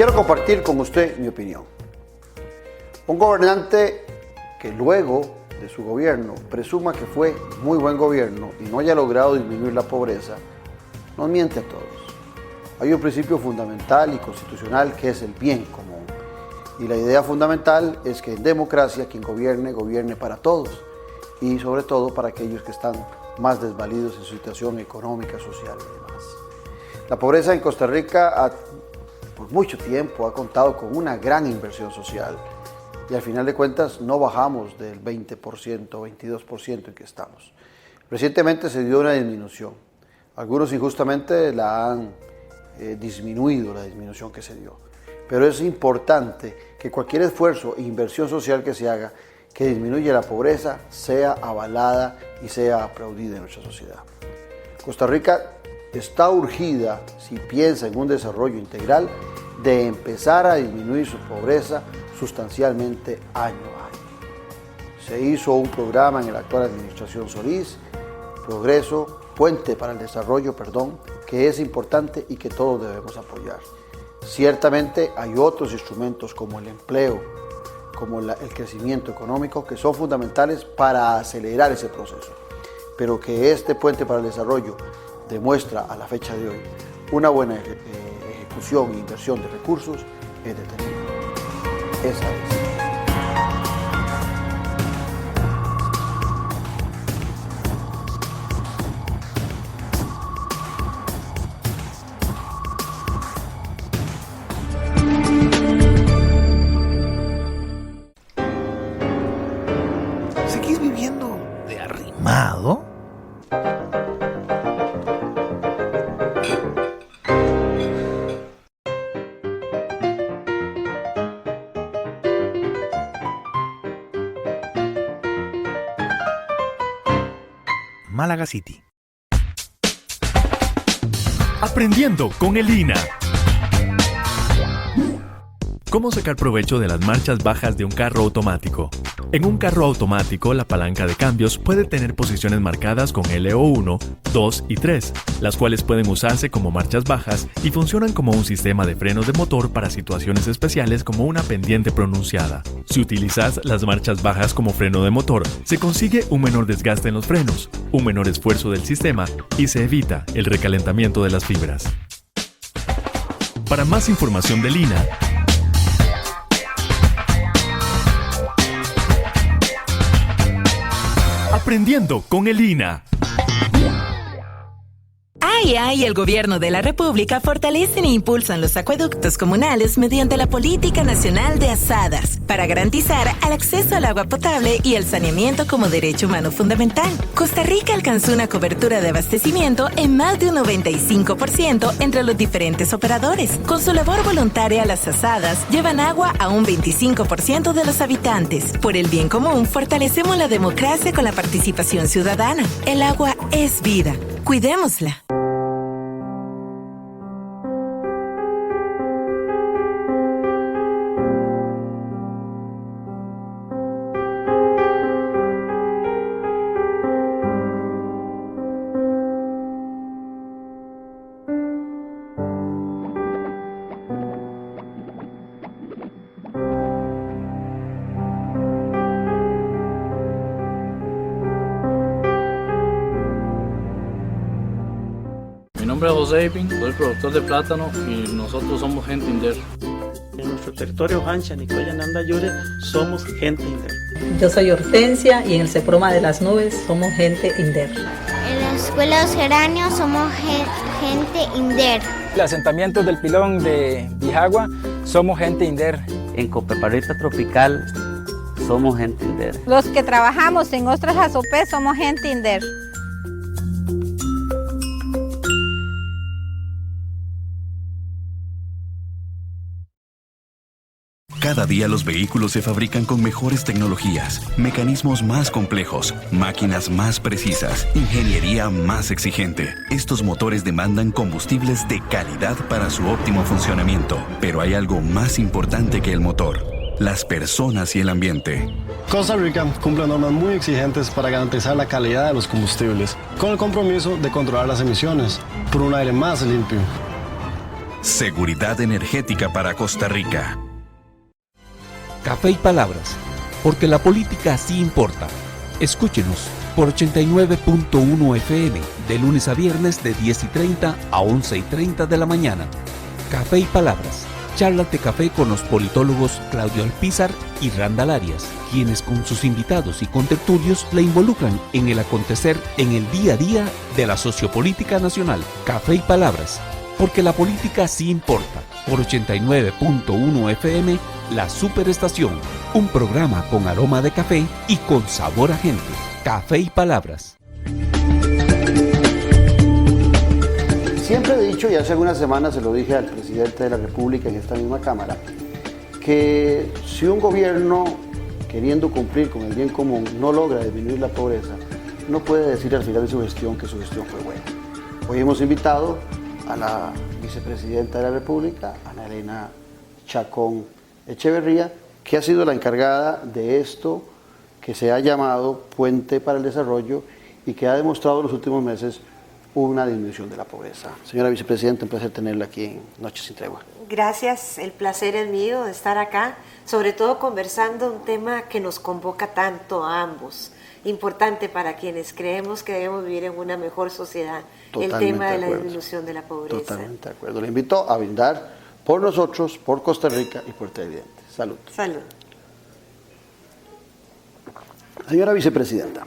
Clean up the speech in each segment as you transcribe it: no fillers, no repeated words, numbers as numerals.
Quiero compartir con usted mi opinión. Un gobernante que luego de su gobierno presuma que fue muy buen gobierno y no haya logrado disminuir la pobreza, nos miente a todos. Hay un principio fundamental y constitucional que es el bien común. Y la idea fundamental es que en democracia quien gobierne, gobierne para todos y sobre todo para aquellos que están más desvalidos en su situación económica, social y demás. La pobreza en Costa Rica por mucho tiempo ha contado con una gran inversión social y al final de cuentas no bajamos del 20%, 22% en que estamos. Recientemente se dio una disminución. Algunos injustamente la han disminuido, la disminución que se dio. Pero es importante que cualquier esfuerzo e inversión social que se haga, que disminuya la pobreza, sea avalada y sea aplaudida en nuestra sociedad. Costa Rica está urgida, si piensa en un desarrollo integral, de empezar a disminuir su pobreza sustancialmente año a año. Se hizo un programa en la actual administración Solís, Puente para el Desarrollo, que es importante y que todos debemos apoyar. Ciertamente hay otros instrumentos como el empleo, como el crecimiento económico, que son fundamentales para acelerar ese proceso, pero que este Puente para el Desarrollo demuestra a la fecha de hoy una buena ejecución e inversión de recursos es determinante. Esa es. ¿Seguís viviendo de arrimado? Málaga City. Aprendiendo con el INA. ¿Cómo sacar provecho de las marchas bajas de un carro automático? En un carro automático, la palanca de cambios puede tener posiciones marcadas con LO1, 2 y 3, las cuales pueden usarse como marchas bajas y funcionan como un sistema de frenos de motor para situaciones especiales como una pendiente pronunciada. Si utilizas las marchas bajas como freno de motor, se consigue un menor desgaste en los frenos, un menor esfuerzo del sistema y se evita el recalentamiento de las fibras. Para más información del INA, Aprendiendo con el INA. El Gobierno de la República fortalecen e impulsan los acueductos comunales mediante la Política Nacional de Asadas para garantizar el acceso al agua potable y el saneamiento como derecho humano fundamental. Costa Rica alcanzó una cobertura de abastecimiento en más de un 95% entre los diferentes operadores. Con su labor voluntaria, las asadas llevan agua a un 25% de los habitantes. Por el bien común, fortalecemos la democracia con la participación ciudadana. El agua es vida. Cuidémosla. Mi nombre es José Ipin, soy productor de plátano y nosotros somos gente INDER. En nuestro territorio Hancha, Nicoya, Nanda, Yure, somos gente INDER. Yo soy Hortensia y en el CEPROMA de las Nubes somos gente INDER. En la escuela Los Geranios somos gente INDER. El asentamiento del Pilón de Bijagua somos gente INDER. En Copeparrita Tropical somos gente INDER. Los que trabajamos en Ostras Azopé somos gente INDER. Cada día los vehículos se fabrican con mejores tecnologías, mecanismos más complejos, máquinas más precisas, ingeniería más exigente. Estos motores demandan combustibles de calidad para su óptimo funcionamiento. Pero hay algo más importante que el motor: las personas y el ambiente. Costa Rica cumple normas muy exigentes para garantizar la calidad de los combustibles, con el compromiso de controlar las emisiones por un aire más limpio. Seguridad energética para Costa Rica. Café y Palabras, porque la política sí importa. Escúchenos por 89.1 FM, de lunes a viernes de 10:30 a 11:30 de la mañana. Café y Palabras, charlas de café con los politólogos Claudio Alpizar y Randall Arias, quienes con sus invitados y contertulios la involucran en el acontecer en el día a día de la sociopolítica nacional. Café y Palabras, porque la política sí importa. Por 89.1 FM, La Superestación, un programa con aroma de café y con sabor a gente. Café y Palabras. Siempre he dicho, y hace algunas semanas se lo dije al presidente de la República en esta misma Cámara, que si un gobierno, queriendo cumplir con el bien común, no logra disminuir la pobreza, no puede decir al final de su gestión que su gestión fue buena. Hoy hemos invitado a la vicepresidenta de la República, Ana Elena Chacón Echeverría, que ha sido la encargada de esto que se ha llamado Puente para el Desarrollo y que ha demostrado en los últimos meses una disminución de la pobreza. Señora vicepresidenta, un placer tenerla aquí en Noches sin Tregua. Gracias, el placer es mío de estar acá, sobre todo conversando un tema que nos convoca tanto a ambos, importante para quienes creemos que debemos vivir en una mejor sociedad, totalmente el tema de la disminución de la pobreza. Totalmente de acuerdo. Le invito a brindar por nosotros, por Costa Rica y por Televidentes. Salud. Salud. Señora vicepresidenta,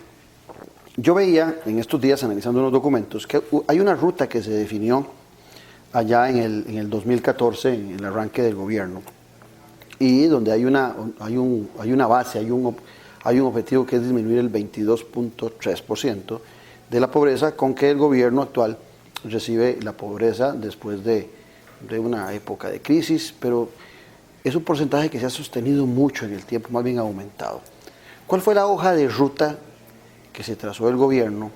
yo veía en estos días, analizando unos documentos, que hay una ruta que se definió allá en el 2014, en el arranque del gobierno, y donde hay una base, hay un objetivo que es disminuir el 22.3% de la pobreza con que el gobierno actual recibe la pobreza después de una época de crisis, pero es un porcentaje que se ha sostenido mucho en el tiempo, más bien aumentado. ¿Cuál fue la hoja de ruta que se trazó el gobierno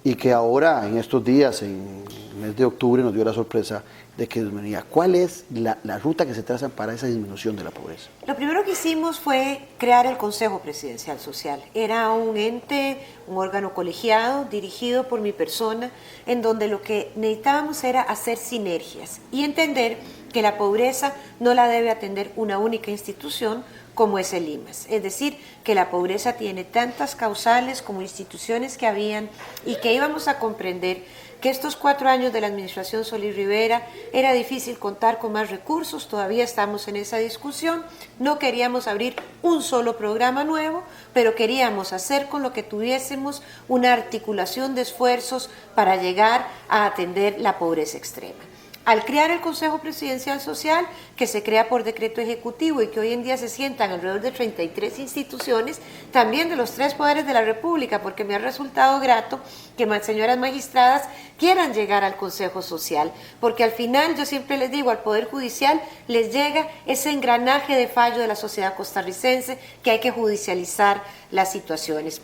y que ahora, en estos días, en el mes de octubre, nos dio la sorpresa de que disminuía? ¿Cuál es la ruta que se traza para esa disminución de la pobreza? Lo primero que hicimos fue crear el Consejo Presidencial Social. Era un ente, un órgano colegiado, dirigido por mi persona, en donde lo que necesitábamos era hacer sinergias y entender que la pobreza no la debe atender una única institución, como es el IMAS. Es decir, que la pobreza tiene tantas causales como instituciones que habían y que íbamos a comprender que estos 4 años de la administración Solís Rivera era difícil contar con más recursos, todavía estamos en esa discusión, no queríamos abrir un solo programa nuevo, pero queríamos hacer con lo que tuviésemos una articulación de esfuerzos para llegar a atender la pobreza extrema. Al crear el Consejo Presidencial Social, que se crea por decreto ejecutivo y que hoy en día se sientan alrededor de 33 instituciones, también de los 3 poderes de la República, porque me ha resultado grato que señoras magistradas quieran llegar al Consejo Social, porque al final yo siempre les digo, al Poder Judicial les llega ese engranaje de fallo de la sociedad costarricense que hay que judicializar las situaciones.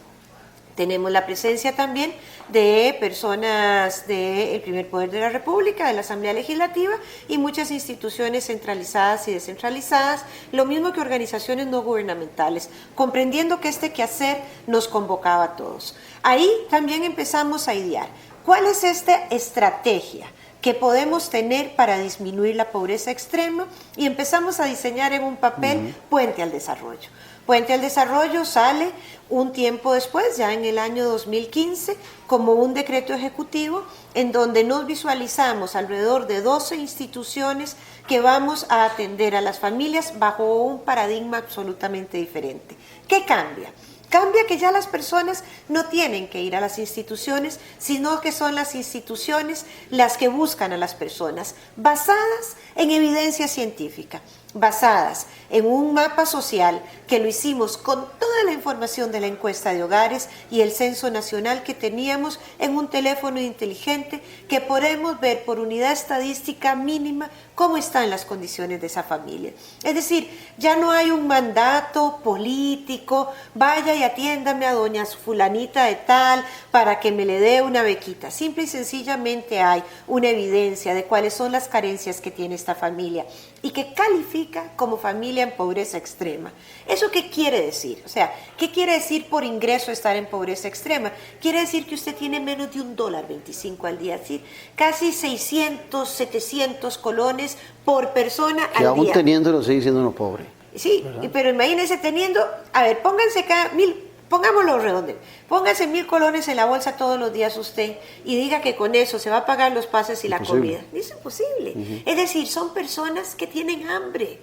Tenemos la presencia también de personas del primer poder de la República, de la Asamblea Legislativa y muchas instituciones centralizadas y descentralizadas, lo mismo que organizaciones no gubernamentales, comprendiendo que este quehacer nos convocaba a todos. Ahí también empezamos a idear cuál es esta estrategia que podemos tener para disminuir la pobreza extrema y empezamos a diseñar en un papel Puente al Desarrollo. Puente al Desarrollo sale un tiempo después, ya en el año 2015, como un decreto ejecutivo en donde nos visualizamos alrededor de 12 instituciones que vamos a atender a las familias bajo un paradigma absolutamente diferente. ¿Qué cambia? Cambia que ya las personas no tienen que ir a las instituciones, sino que son las instituciones las que buscan a las personas, basadas en evidencia científica, basadas en un mapa social que lo hicimos con toda la información de la encuesta de hogares y el censo nacional que teníamos en un teléfono inteligente que podemos ver por unidad estadística mínima cómo están las condiciones de esa familia. Es decir, ya no hay un mandato político, vaya y atiéndame a doña fulanita de tal para que me le dé una bequita. Simple y sencillamente hay una evidencia de cuáles son las carencias que tiene esta familia. y que califica como familia en pobreza extrema. ¿Eso qué quiere decir? O sea, ¿qué quiere decir por ingreso estar en pobreza extrema? Quiere decir que usted tiene menos de $1.25 al día, es decir, casi 600, 700 colones por persona al día. Que aún teniéndolo sigue siendo uno pobre. Sí, ¿verdad? Pero imagínense teniendo, a ver, pónganse cada 1.000, pongámoslo redondo, pónganse 1.000 colones en la bolsa todos los días usted y diga que con eso se va a pagar los pases y la comida. Es imposible. Es decir, son personas que tienen hambre,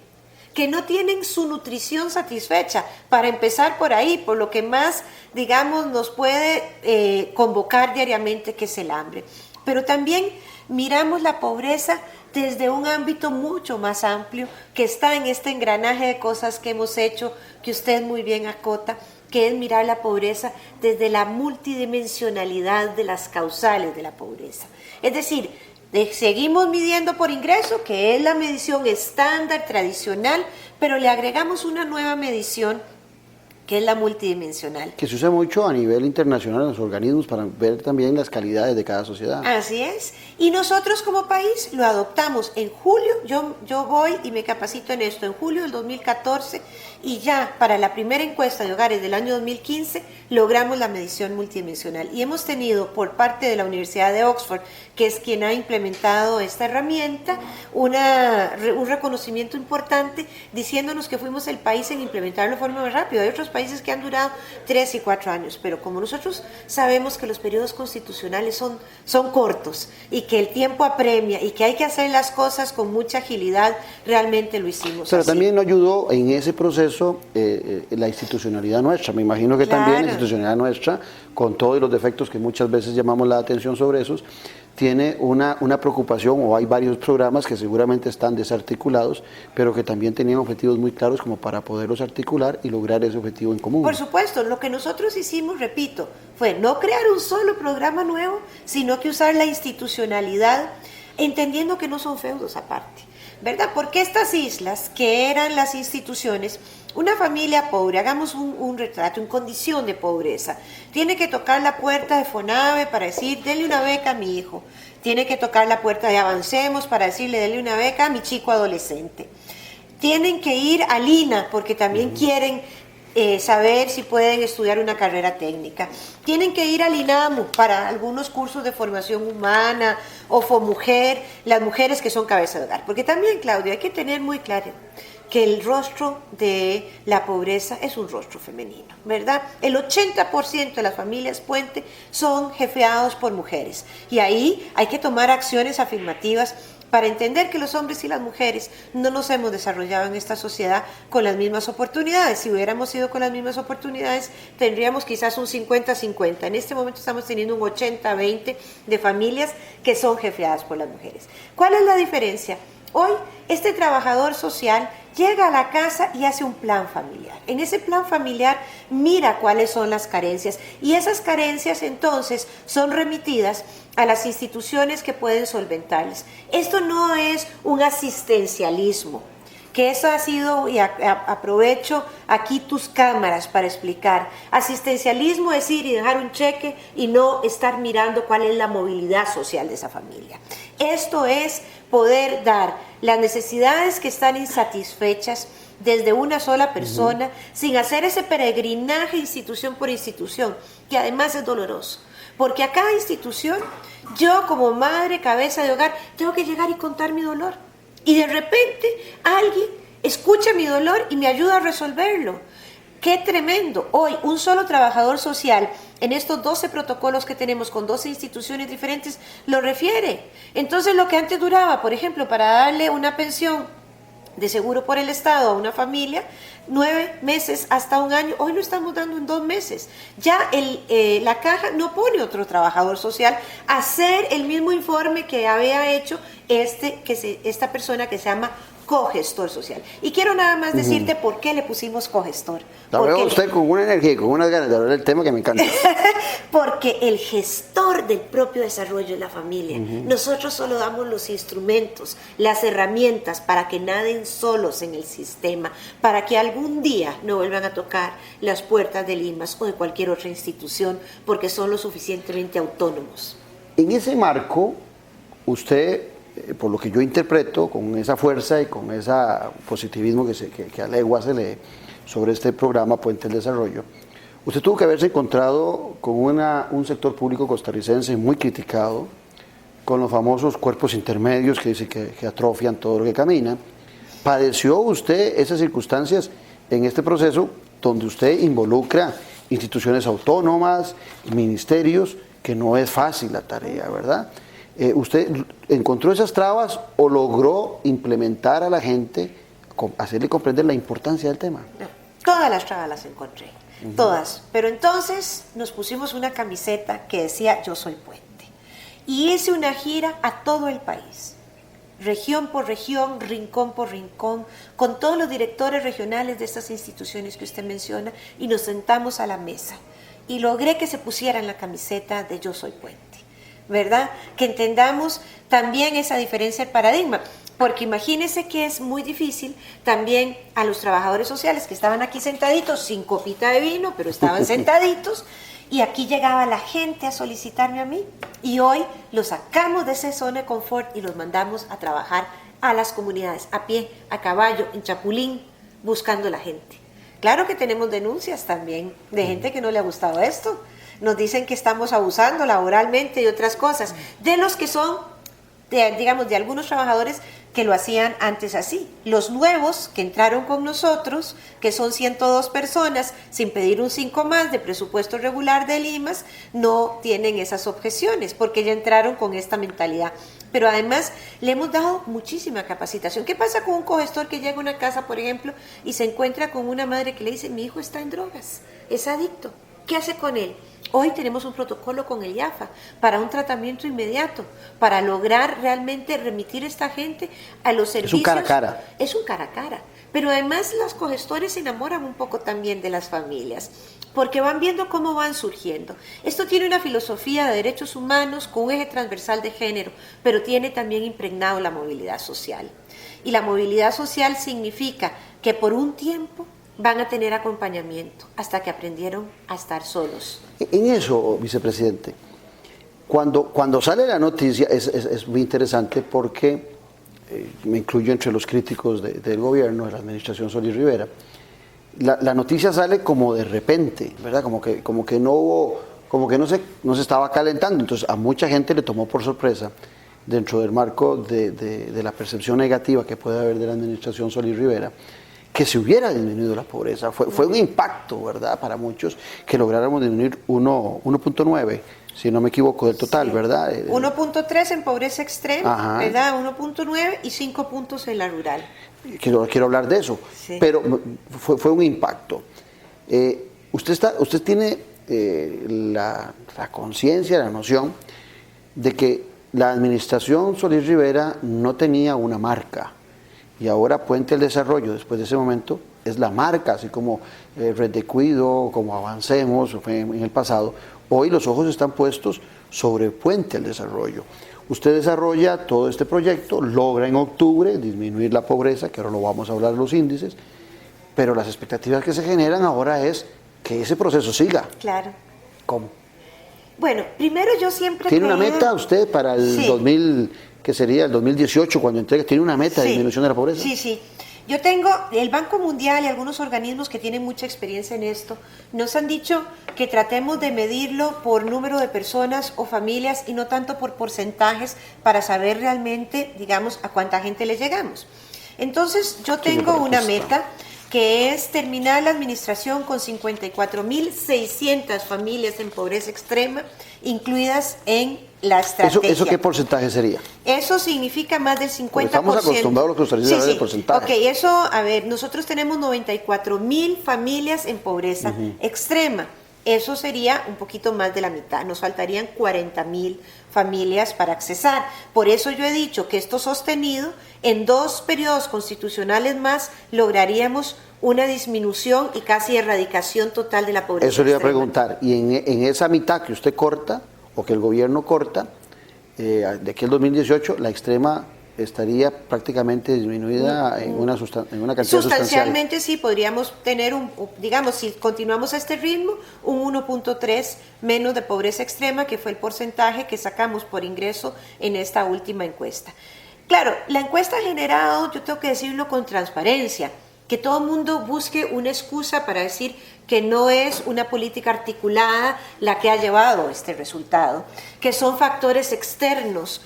que no tienen su nutrición satisfecha. Para empezar por ahí, por lo que más, digamos, nos puede convocar diariamente, que es el hambre. Pero también miramos la pobreza desde un ámbito mucho más amplio, que está en este engranaje de cosas que hemos hecho, que usted muy bien acota, que es mirar la pobreza desde la multidimensionalidad de las causales de la pobreza. Es decir, seguimos midiendo por ingreso, que es la medición estándar, tradicional, pero le agregamos una nueva medición, que es la multidimensional. Que se usa mucho a nivel internacional en los organismos para ver también las calidades de cada sociedad. Así es. Y nosotros como país lo adoptamos en julio. Yo voy y me capacito en esto en julio del 2014 y ya para la primera encuesta de hogares del año 2015 logramos la medición multidimensional. Y hemos tenido por parte de la Universidad de Oxford, que es quien ha implementado esta herramienta, un reconocimiento importante diciéndonos que fuimos el país en implementarlo de forma más rápida. Hay otros países que han durado 3 y 4 años, pero como nosotros sabemos que los periodos constitucionales son cortos y que el tiempo apremia y que hay que hacer las cosas con mucha agilidad, realmente lo hicimos. Pero así. también nos ayudó en ese proceso la institucionalidad nuestra. Me imagino que también la institucionalidad nuestra, con todos los defectos que muchas veces llamamos la atención sobre esos, tiene una preocupación, o hay varios programas que seguramente están desarticulados, pero que también tenían objetivos muy claros como para poderlos articular y lograr ese objetivo en común. Por supuesto, lo que nosotros hicimos, repito, fue no crear un solo programa nuevo, sino que usar la institucionalidad, entendiendo que no son feudos aparte, ¿verdad? Porque estas islas, que eran las instituciones, una familia pobre, hagamos un retrato, en condición de pobreza, tiene que tocar la puerta de FONAVE para decir, denle una beca a mi hijo. Tiene que tocar la puerta de Avancemos para decirle, denle una beca a mi chico adolescente. Tienen que ir al INA porque también quieren saber si pueden estudiar una carrera técnica. Tienen que ir al INAMU para algunos cursos de formación humana o FOMujer, las mujeres que son cabeza de hogar. Porque también, Claudio, hay que tener muy claro que el rostro de la pobreza es un rostro femenino, ¿verdad? El 80% de las familias puente son jefeados por mujeres y ahí hay que tomar acciones afirmativas para entender que los hombres y las mujeres no nos hemos desarrollado en esta sociedad con las mismas oportunidades. Si hubiéramos ido con las mismas oportunidades, tendríamos quizás un 50-50. En este momento estamos teniendo un 80-20 de familias que son jefeadas por las mujeres. ¿Cuál es la diferencia? Hoy, este trabajador social llega a la casa y hace un plan familiar. En ese plan familiar mira cuáles son las carencias y esas carencias entonces son remitidas a las instituciones que pueden solventarlas. Esto no es un asistencialismo, que eso ha sido, y aprovecho aquí tus cámaras para explicar, asistencialismo es ir y dejar un cheque y no estar mirando cuál es la movilidad social de esa familia. Esto es poder dar las necesidades que están insatisfechas desde una sola persona, sin hacer ese peregrinaje institución por institución, que además es doloroso. Porque a cada institución, yo como madre, cabeza de hogar, tengo que llegar y contar mi dolor. Y de repente alguien escucha mi dolor y me ayuda a resolverlo. ¡Qué tremendo! Hoy un solo trabajador social en estos 12 protocolos que tenemos con 12 instituciones diferentes lo refiere. Entonces lo que antes duraba, por ejemplo, para darle una pensión de seguro por el Estado a una familia, 9 meses hasta un año, hoy lo estamos dando en 2 meses. Ya la caja no pone otro trabajador social a hacer el mismo informe que había hecho esta persona que se llama cogestor social. Y quiero nada más decirte por qué le pusimos cogestor. La veo usted con una energía y con unas ganas de hablar del tema que me encanta. Porque el gestor del propio desarrollo es la familia. Nosotros solo damos los instrumentos, las herramientas para que naden solos en el sistema, para que algún día no vuelvan a tocar las puertas del INMAS o de cualquier otra institución, porque son lo suficientemente autónomos. En ese marco, usted por lo que yo interpreto, con esa fuerza y con ese positivismo que a legua se lee sobre este programa Puente del Desarrollo, usted tuvo que haberse encontrado con un sector público costarricense muy criticado, con los famosos cuerpos intermedios que dicen que atrofian todo lo que camina. ¿Padeció usted esas circunstancias en este proceso donde usted involucra instituciones autónomas, ministerios, que no es fácil la tarea, ¿verdad? ¿Usted encontró esas trabas o logró implementar a la gente, hacerle comprender la importancia del tema? No, todas las trabas las encontré, todas. Pero entonces nos pusimos una camiseta que decía Yo Soy Puente. Y hice una gira a todo el país, región por región, rincón por rincón, con todos los directores regionales de estas instituciones que usted menciona, y nos sentamos a la mesa. Y logré que se pusieran la camiseta de Yo Soy Puente, ¿verdad? Que entendamos también esa diferencia de paradigma, porque imagínense que es muy difícil también a los trabajadores sociales que estaban aquí sentaditos, sin copita de vino, pero estaban sentaditos, y aquí llegaba la gente a solicitarme a mí, y hoy los sacamos de esa zona de confort y los mandamos a trabajar a las comunidades, a pie, a caballo, en chapulín, buscando la gente. Claro que tenemos denuncias también de gente que no le ha gustado esto. Nos dicen que estamos abusando laboralmente y otras cosas, de los que son, digamos, de algunos trabajadores que lo hacían antes así. Los nuevos que entraron con nosotros, que son 102 personas, sin pedir un 5 más de presupuesto regular del IMAS, no tienen esas objeciones, porque ya entraron con esta mentalidad. Pero además le hemos dado muchísima capacitación. ¿Qué pasa con un cogestor que llega a una casa, por ejemplo, y se encuentra con una madre que le dice, mi hijo está en drogas, es adicto? ¿Qué hace con él? Hoy tenemos un protocolo con el IAFA para un tratamiento inmediato, para lograr realmente remitir a esta gente a los servicios. Es un cara a cara. Es un cara a cara. Pero además los cogestores se enamoran un poco también de las familias, porque van viendo cómo van surgiendo. Esto tiene una filosofía de derechos humanos con un eje transversal de género, pero tiene también impregnado la movilidad social. Y la movilidad social significa que por un tiempo van a tener acompañamiento hasta que aprendieron a estar solos. En eso, vicepresidente, cuando sale la noticia es muy interesante porque me incluyo entre los críticos del gobierno, de la administración Solís Rivera. La noticia sale como de repente, ¿verdad? Como que no hubo, como que no se estaba calentando. Entonces a mucha gente le tomó por sorpresa, dentro del marco de la percepción negativa que puede haber de la administración Solís Rivera, que se hubiera disminuido la pobreza. Fue un impacto, ¿verdad?, para muchos, que lográramos disminuir 1.9, si no me equivoco, del total, sí, ¿verdad? 1.3 en pobreza extrema, ¿verdad? 1.9 y 5 puntos en la rural. Quiero hablar de eso, sí. Pero fue un impacto. Usted tiene la conciencia, la noción de que la administración Solís Rivera no tenía una marca. Y ahora Puente del Desarrollo, después de ese momento, es la marca, así como Red de Cuido, como Avancemos en el pasado. Hoy los ojos están puestos sobre Puente del Desarrollo. Usted desarrolla todo este proyecto, logra en octubre disminuir la pobreza, que ahora lo vamos a hablar de los índices, pero las expectativas que se generan ahora es que ese proceso siga. Claro. ¿Cómo? Bueno, primero yo siempre ¿Tiene una meta usted para el 2000, que sería el 2018, cuando entregue? ¿Tiene una meta de disminución de la pobreza? Sí. Yo tengo, el Banco Mundial y algunos organismos que tienen mucha experiencia en esto, nos han dicho que tratemos de medirlo por número de personas o familias y no tanto por porcentajes para saber realmente, digamos, a cuánta gente le llegamos. Entonces, yo tengo una meta que es terminar la administración con 54.600 familias en pobreza extrema, incluidas en la estrategia. ¿Eso qué porcentaje sería? Eso significa más del 50%. Porque estamos acostumbrados a los costarricenses a hablar de porcentaje. Ok, eso, a ver, nosotros tenemos 94.000 familias en pobreza extrema. Eso sería un poquito más de la mitad. Nos faltarían 40.000 familias para accesar. Por eso yo he dicho que esto sostenido, en 2 periodos constitucionales más, lograríamos una disminución y casi erradicación total de la pobreza. Eso le iba a preguntar. Y en esa mitad que usted corta, o que el gobierno corta, de aquí al 2018, la extrema estaría prácticamente disminuida en una cantidad sustancialmente. Sí, podríamos tener digamos, si continuamos a este ritmo, un 1.3 menos de pobreza extrema, que fue el porcentaje que sacamos por ingreso en esta última encuesta. Claro, la encuesta ha generado, yo tengo que decirlo con transparencia, que todo el mundo busque una excusa para decir que no es una política articulada la que ha llevado este resultado, que son factores externos,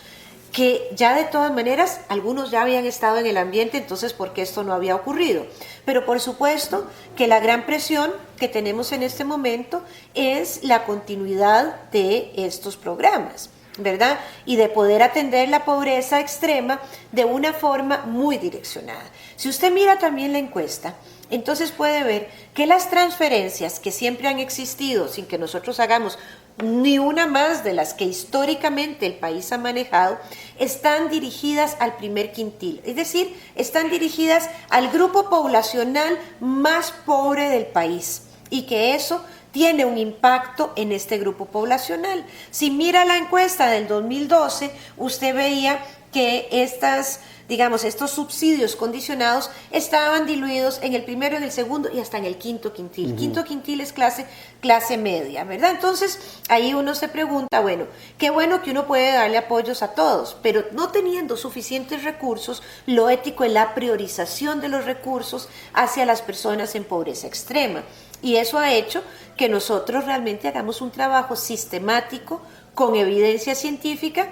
que ya de todas maneras algunos ya habían estado en el ambiente, entonces ¿por qué esto no había ocurrido? Pero por supuesto que la gran presión que tenemos en este momento es la continuidad de estos programas, ¿verdad? Y de poder atender la pobreza extrema de una forma muy direccionada. Si usted mira también la encuesta, entonces puede ver que las transferencias que siempre han existido sin que nosotros hagamos ni una más de las que históricamente el país ha manejado, están dirigidas al primer quintil, es decir, están dirigidas al grupo poblacional más pobre del país, y que eso tiene un impacto en este grupo poblacional. Si mira la encuesta del 2012, usted veía que estos subsidios condicionados estaban diluidos en el primero, en el segundo y hasta en el quinto quintil. Quinto quintil es clase media, ¿verdad? Entonces, ahí uno se pregunta, bueno, qué bueno que uno puede darle apoyos a todos, pero no teniendo suficientes recursos, lo ético es la priorización de los recursos hacia las personas en pobreza extrema. Y eso ha hecho que nosotros realmente hagamos un trabajo sistemático, con evidencia científica,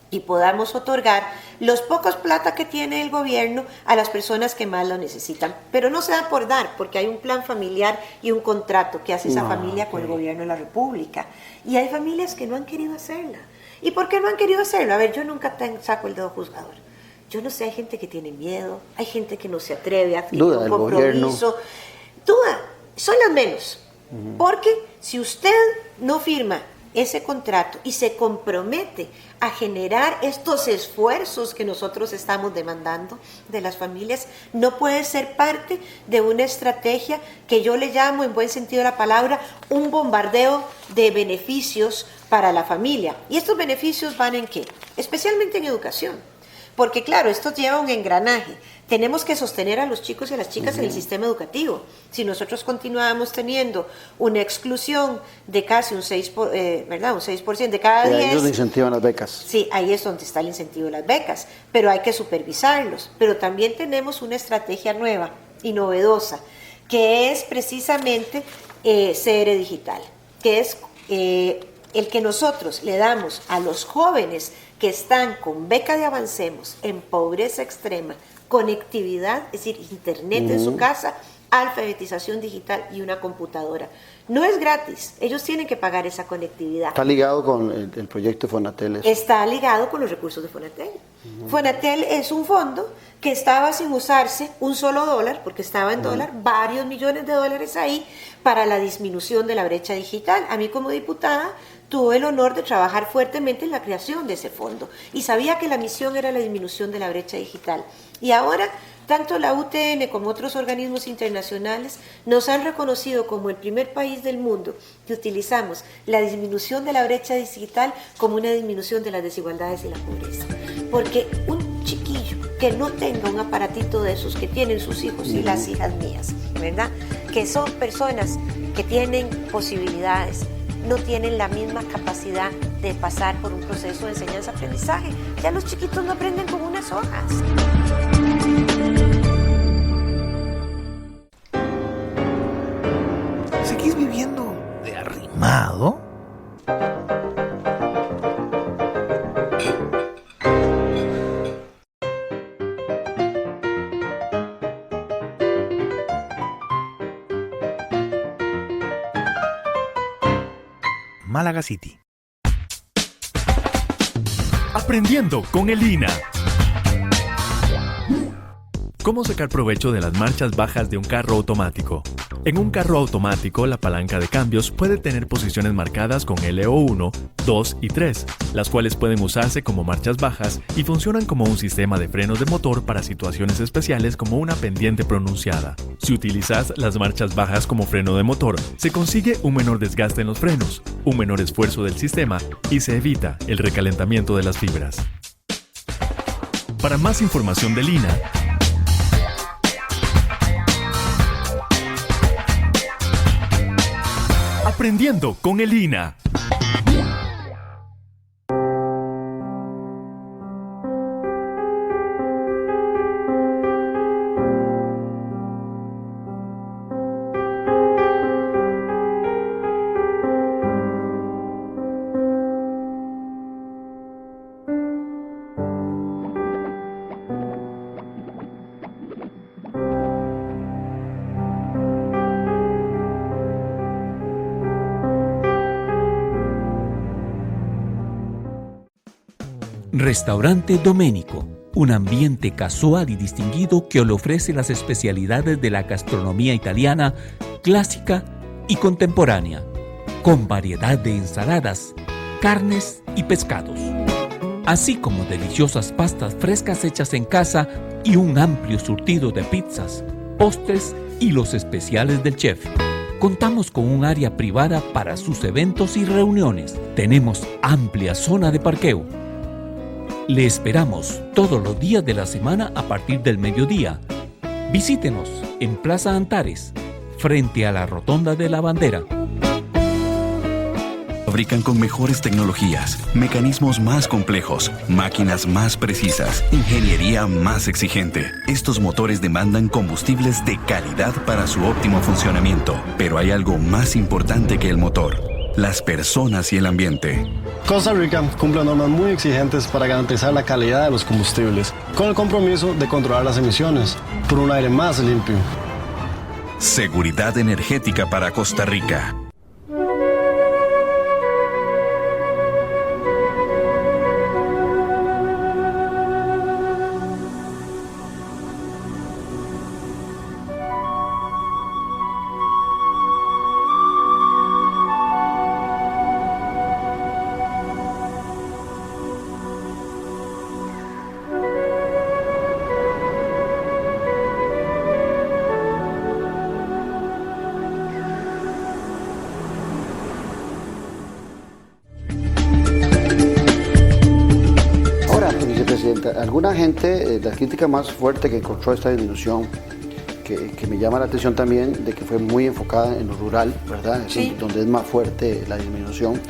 y podamos otorgar los pocos plata que tiene el gobierno a las personas que más lo necesitan. Pero no se da por dar, porque hay un plan familiar y un contrato que hace esa familia con el gobierno de la República. Y hay familias que no han querido hacerla. ¿Y por qué no han querido hacerlo? A ver, yo nunca saco el dedo juzgador. Yo no sé, hay gente que tiene miedo, hay gente que no se atreve a firmar un compromiso. Duda, son las menos. Porque si usted no firma ese contrato y se compromete a generar estos esfuerzos que nosotros estamos demandando de las familias, no puede ser parte de una estrategia que yo le llamo, en buen sentido de la palabra, un bombardeo de beneficios para la familia. ¿Y estos beneficios van en qué? Especialmente en educación. Porque claro, esto lleva un engranaje. Tenemos que sostener a los chicos y a las chicas en el sistema educativo. Si nosotros continuamos teniendo una exclusión de casi un 6% de cada 10... Ahí es donde incentivan las becas. Sí, ahí es donde está el incentivo de las becas, pero hay que supervisarlos. Pero también tenemos una estrategia nueva y novedosa, que es precisamente CR Digital, que es el que nosotros le damos a los jóvenes que están con beca de Avancemos en pobreza extrema, conectividad, es decir, internet en su casa, alfabetización digital y una computadora. No es gratis, ellos tienen que pagar esa conectividad. Está ligado con el proyecto de Fonatel. Está ligado con los recursos de Fonatel. Fonatel es un fondo que estaba sin usarse un solo dólar, porque estaba en dólar, varios millones de dólares ahí para la disminución de la brecha digital. A mí como diputada tuve el honor de trabajar fuertemente en la creación de ese fondo y sabía que la misión era la disminución de la brecha digital. Y ahora, tanto la UTN como otros organismos internacionales nos han reconocido como el primer país del mundo que utilizamos la disminución de la brecha digital como una disminución de las desigualdades y la pobreza. Porque un chiquillo que no tenga un aparatito de esos que tienen sus hijos y las hijas mías, ¿verdad? Que son personas que tienen posibilidades, no tienen la misma capacidad de pasar por un proceso de enseñanza-aprendizaje. Ya los chiquitos no aprenden con unas hojas. ¿Seguís viviendo de arrimado? Málaga City. Aprendiendo con el INA. ¿Cómo sacar provecho de las marchas bajas de un carro automático? En un carro automático, la palanca de cambios puede tener posiciones marcadas con LO1, 2 y 3, las cuales pueden usarse como marchas bajas y funcionan como un sistema de frenos de motor para situaciones especiales como una pendiente pronunciada. Si utilizas las marchas bajas como freno de motor, se consigue un menor desgaste en los frenos, un menor esfuerzo del sistema y se evita el recalentamiento de las fibras. Para más información del INA, Aprendiendo con el INA. Restaurante Domenico, un ambiente casual y distinguido que le ofrece las especialidades de la gastronomía italiana clásica y contemporánea, con variedad de ensaladas, carnes y pescados, así como deliciosas pastas frescas hechas en casa y un amplio surtido de pizzas, postres y los especiales del chef. Contamos con un área privada para sus eventos y reuniones. Tenemos amplia zona de parqueo. Le esperamos todos los días de la semana a partir del mediodía. Visítenos en Plaza Antares, frente a la Rotonda de la Bandera. Fabrican con mejores tecnologías, mecanismos más complejos, máquinas más precisas, ingeniería más exigente. Estos motores demandan combustibles de calidad para su óptimo funcionamiento. Pero hay algo más importante que el motor: las personas y el ambiente. Costa Rica cumple normas muy exigentes para garantizar la calidad de los combustibles, con el compromiso de controlar las emisiones por un aire más limpio. Seguridad energética para Costa Rica. Alguna gente, la crítica más fuerte que encontró esta disminución, que me llama la atención también, de que fue muy enfocada en lo rural, ¿verdad? Sí. Donde es más fuerte la disminución,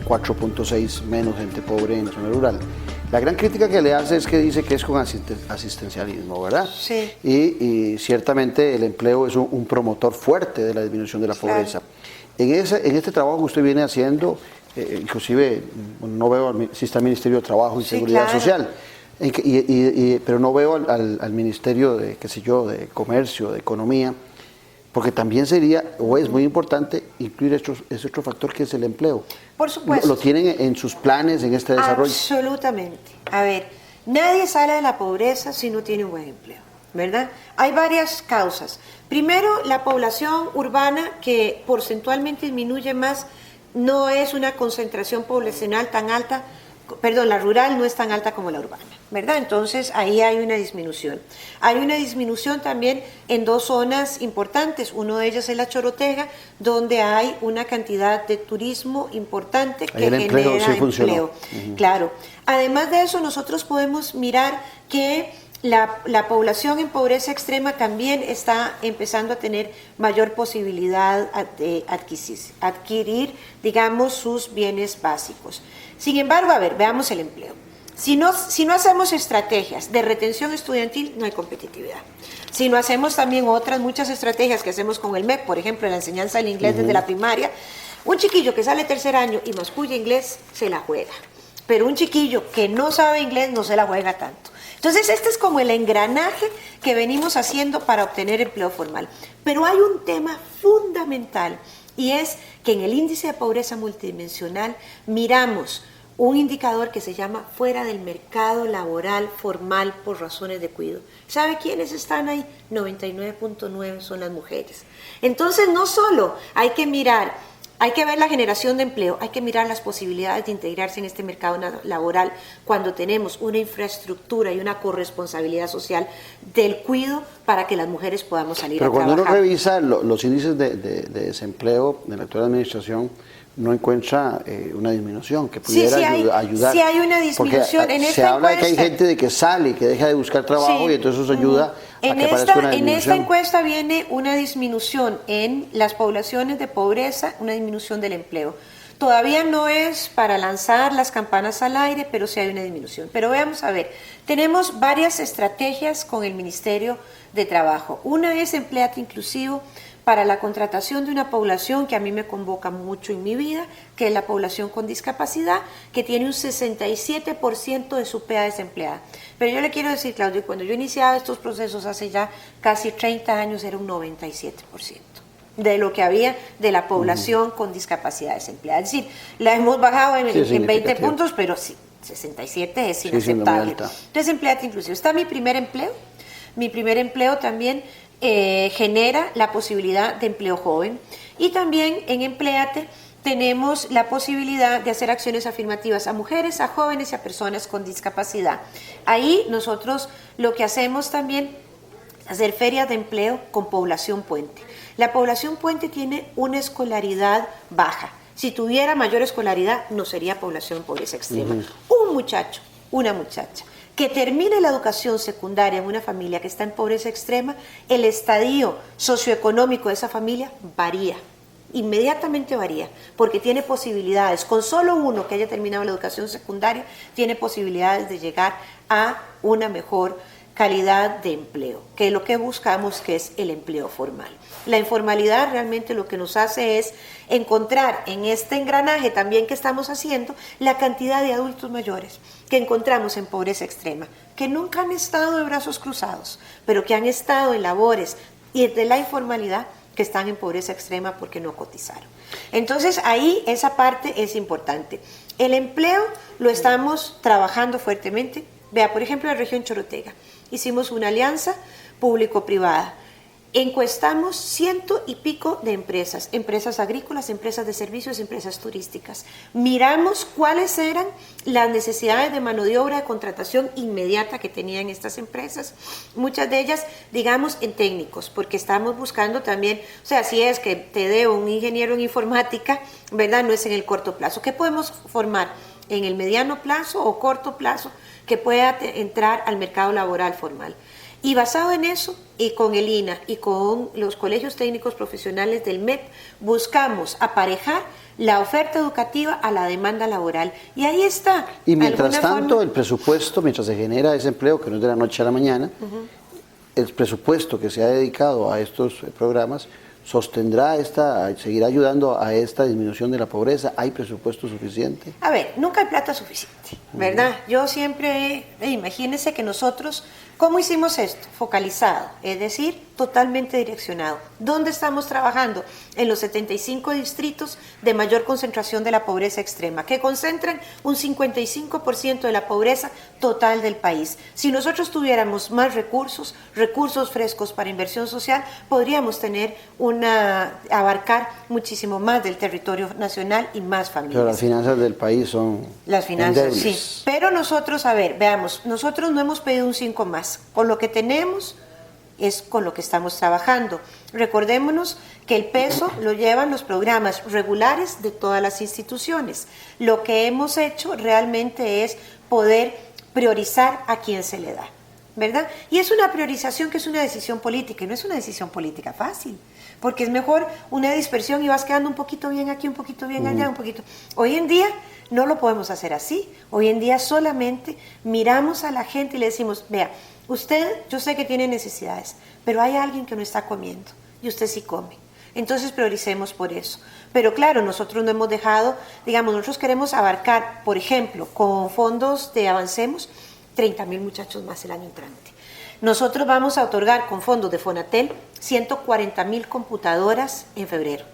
4.6 menos gente pobre en la zona rural. La gran crítica que le hace es que dice que es con asistencialismo, ¿verdad? Sí. Y ciertamente el empleo es un promotor fuerte de la disminución de la pobreza. En este trabajo que usted viene haciendo, inclusive no veo si está el Ministerio de Trabajo y Seguridad Social, pero no veo al Ministerio de, qué sé yo, de Comercio, de Economía, porque también sería, o es muy importante, incluir ese otro factor que es el empleo. Por supuesto. ¿Lo tienen en sus planes, en este desarrollo? Absolutamente. A ver, nadie sale de la pobreza si no tiene un buen empleo, ¿verdad? Hay varias causas. Primero, la población urbana, que porcentualmente disminuye más, no es una concentración poblacional tan alta, perdón, la rural no es tan alta como la urbana, ¿verdad? Entonces ahí hay una disminución. Hay una disminución también en dos zonas importantes. Uno de ellas es la Chorotega, donde hay una cantidad de turismo importante que genera empleo. Claro. Además de eso, nosotros podemos mirar que la población en pobreza extrema también está empezando a tener mayor posibilidad de adquirir, digamos, sus bienes básicos. Sin embargo, a ver, veamos el empleo. Si no hacemos estrategias de retención estudiantil, no hay competitividad. Si no hacemos también muchas estrategias que hacemos con el MEC, por ejemplo, la enseñanza del inglés desde la primaria, un chiquillo que sale tercer año y masculla inglés, se la juega. Pero un chiquillo que no sabe inglés, no se la juega tanto. Entonces, este es como el engranaje que venimos haciendo para obtener empleo formal. Pero hay un tema fundamental, y es que en el índice de pobreza multidimensional miramos un indicador que se llama fuera del mercado laboral formal por razones de cuidado. ¿Sabe quiénes están ahí? 99.9 son las mujeres. Entonces, no solo hay que ver la generación de empleo, hay que mirar las posibilidades de integrarse en este mercado laboral cuando tenemos una infraestructura y una corresponsabilidad social del cuidado para que las mujeres podamos salir a trabajar. Pero cuando uno revisa los índices de desempleo de la actual administración, no encuentra una disminución que pudiera ayudar. Sí hay una disminución. Porque se habla de que hay gente de que sale y que deja de buscar trabajo y entonces eso ayuda a que aparezca una disminución. En esta encuesta viene una disminución en las poblaciones de pobreza, una disminución del empleo. Todavía no es para lanzar las campanas al aire, pero sí hay una disminución. Pero veamos a ver, tenemos varias estrategias con el Ministerio de Trabajo. Una es Empleate Inclusivo, para la contratación de una población que a mí me convoca mucho en mi vida, que es la población con discapacidad, que tiene un 67% de su PEA desempleada. Pero yo le quiero decir, Claudio, cuando yo iniciaba estos procesos hace ya casi 30 años, era un 97% de lo que había de la población con discapacidad desempleada. Es decir, la hemos bajado en 20 puntos, pero sí, 67 es Sí, inaceptable. alta. Entonces, empleate inclusivo. Está mi primer empleo. Mi primer empleo también genera la posibilidad de empleo joven. Y también en Empléate tenemos la posibilidad de hacer acciones afirmativas a mujeres, a jóvenes y a personas con discapacidad. Ahí nosotros lo que hacemos también es hacer ferias de empleo con población puente. La población puente tiene una escolaridad baja. Si tuviera mayor escolaridad, no sería población de pobreza extrema. Un muchacho, una muchacha, que termine la educación secundaria en una familia que está en pobreza extrema, el estadio socioeconómico de esa familia varía. Inmediatamente varía, porque tiene posibilidades, con solo uno que haya terminado la educación secundaria, tiene posibilidades de llegar a una mejor calidad de empleo, que es lo que buscamos, que es el empleo formal. La informalidad realmente lo que nos hace es encontrar en este engranaje también que estamos haciendo la cantidad de adultos mayores que encontramos en pobreza extrema, que nunca han estado de brazos cruzados, pero que han estado en labores y de la informalidad, que están en pobreza extrema porque no cotizaron. Entonces ahí esa parte es importante. El empleo lo estamos trabajando fuertemente. Vea, por ejemplo, en la región Chorotega hicimos una alianza público-privada. Encuestamos 100 y pico de empresas, empresas agrícolas, empresas de servicios, empresas turísticas. Miramos cuáles eran las necesidades de mano de obra de contratación inmediata que tenían estas empresas, muchas de ellas, digamos, en técnicos, porque estamos buscando también, o sea, si es que te debo un ingeniero en informática, ¿verdad? No es en el corto plazo. ¿Qué podemos formar en el mediano plazo o corto plazo que pueda entrar al mercado laboral formal? Y basado en eso, y con el INA y con los colegios técnicos profesionales del MEP, buscamos aparejar la oferta educativa a la demanda laboral. Y ahí está. Y mientras tanto, el presupuesto, mientras se genera ese empleo, que no es de la noche a la mañana, el presupuesto que se ha dedicado a estos programas sostendrá seguirá ayudando a esta disminución de la pobreza. ¿Hay presupuesto suficiente? A ver, nunca hay plata suficiente, ¿verdad? Yo siempre, imagínense que nosotros, ¿cómo hicimos esto? Focalizado, es decir, totalmente direccionado. ¿Dónde estamos trabajando? En los 75 distritos de mayor concentración de la pobreza extrema, que concentran un 55% de la pobreza total del país. Si nosotros tuviéramos más recursos frescos para inversión social, podríamos tener abarcar muchísimo más del territorio nacional y más familias. Pero las finanzas del país son las finanzas, endebles. Sí. Pero nosotros, a ver, veamos, nosotros no hemos pedido un 5 más. Con lo que tenemos es con lo que estamos trabajando. Recordémonos que el peso lo llevan los programas regulares de todas las instituciones. Lo que hemos hecho realmente es poder priorizar a quien se le da, ¿verdad? Y es una priorización que es una decisión política, y no es una decisión política fácil, porque es mejor una dispersión y vas quedando un poquito bien aquí, un poquito bien allá, un poquito. Hoy en día no lo podemos hacer así. Hoy en día solamente miramos a la gente y le decimos, vea, usted, yo sé que tiene necesidades, pero hay alguien que no está comiendo y usted sí come. Entonces prioricemos por eso. Pero claro, nosotros no hemos dejado, digamos, nosotros queremos abarcar, por ejemplo, con fondos de Avancemos, 30,000 muchachos más el año entrante. Nosotros vamos a otorgar con fondos de Fonatel 140,000 computadoras en febrero.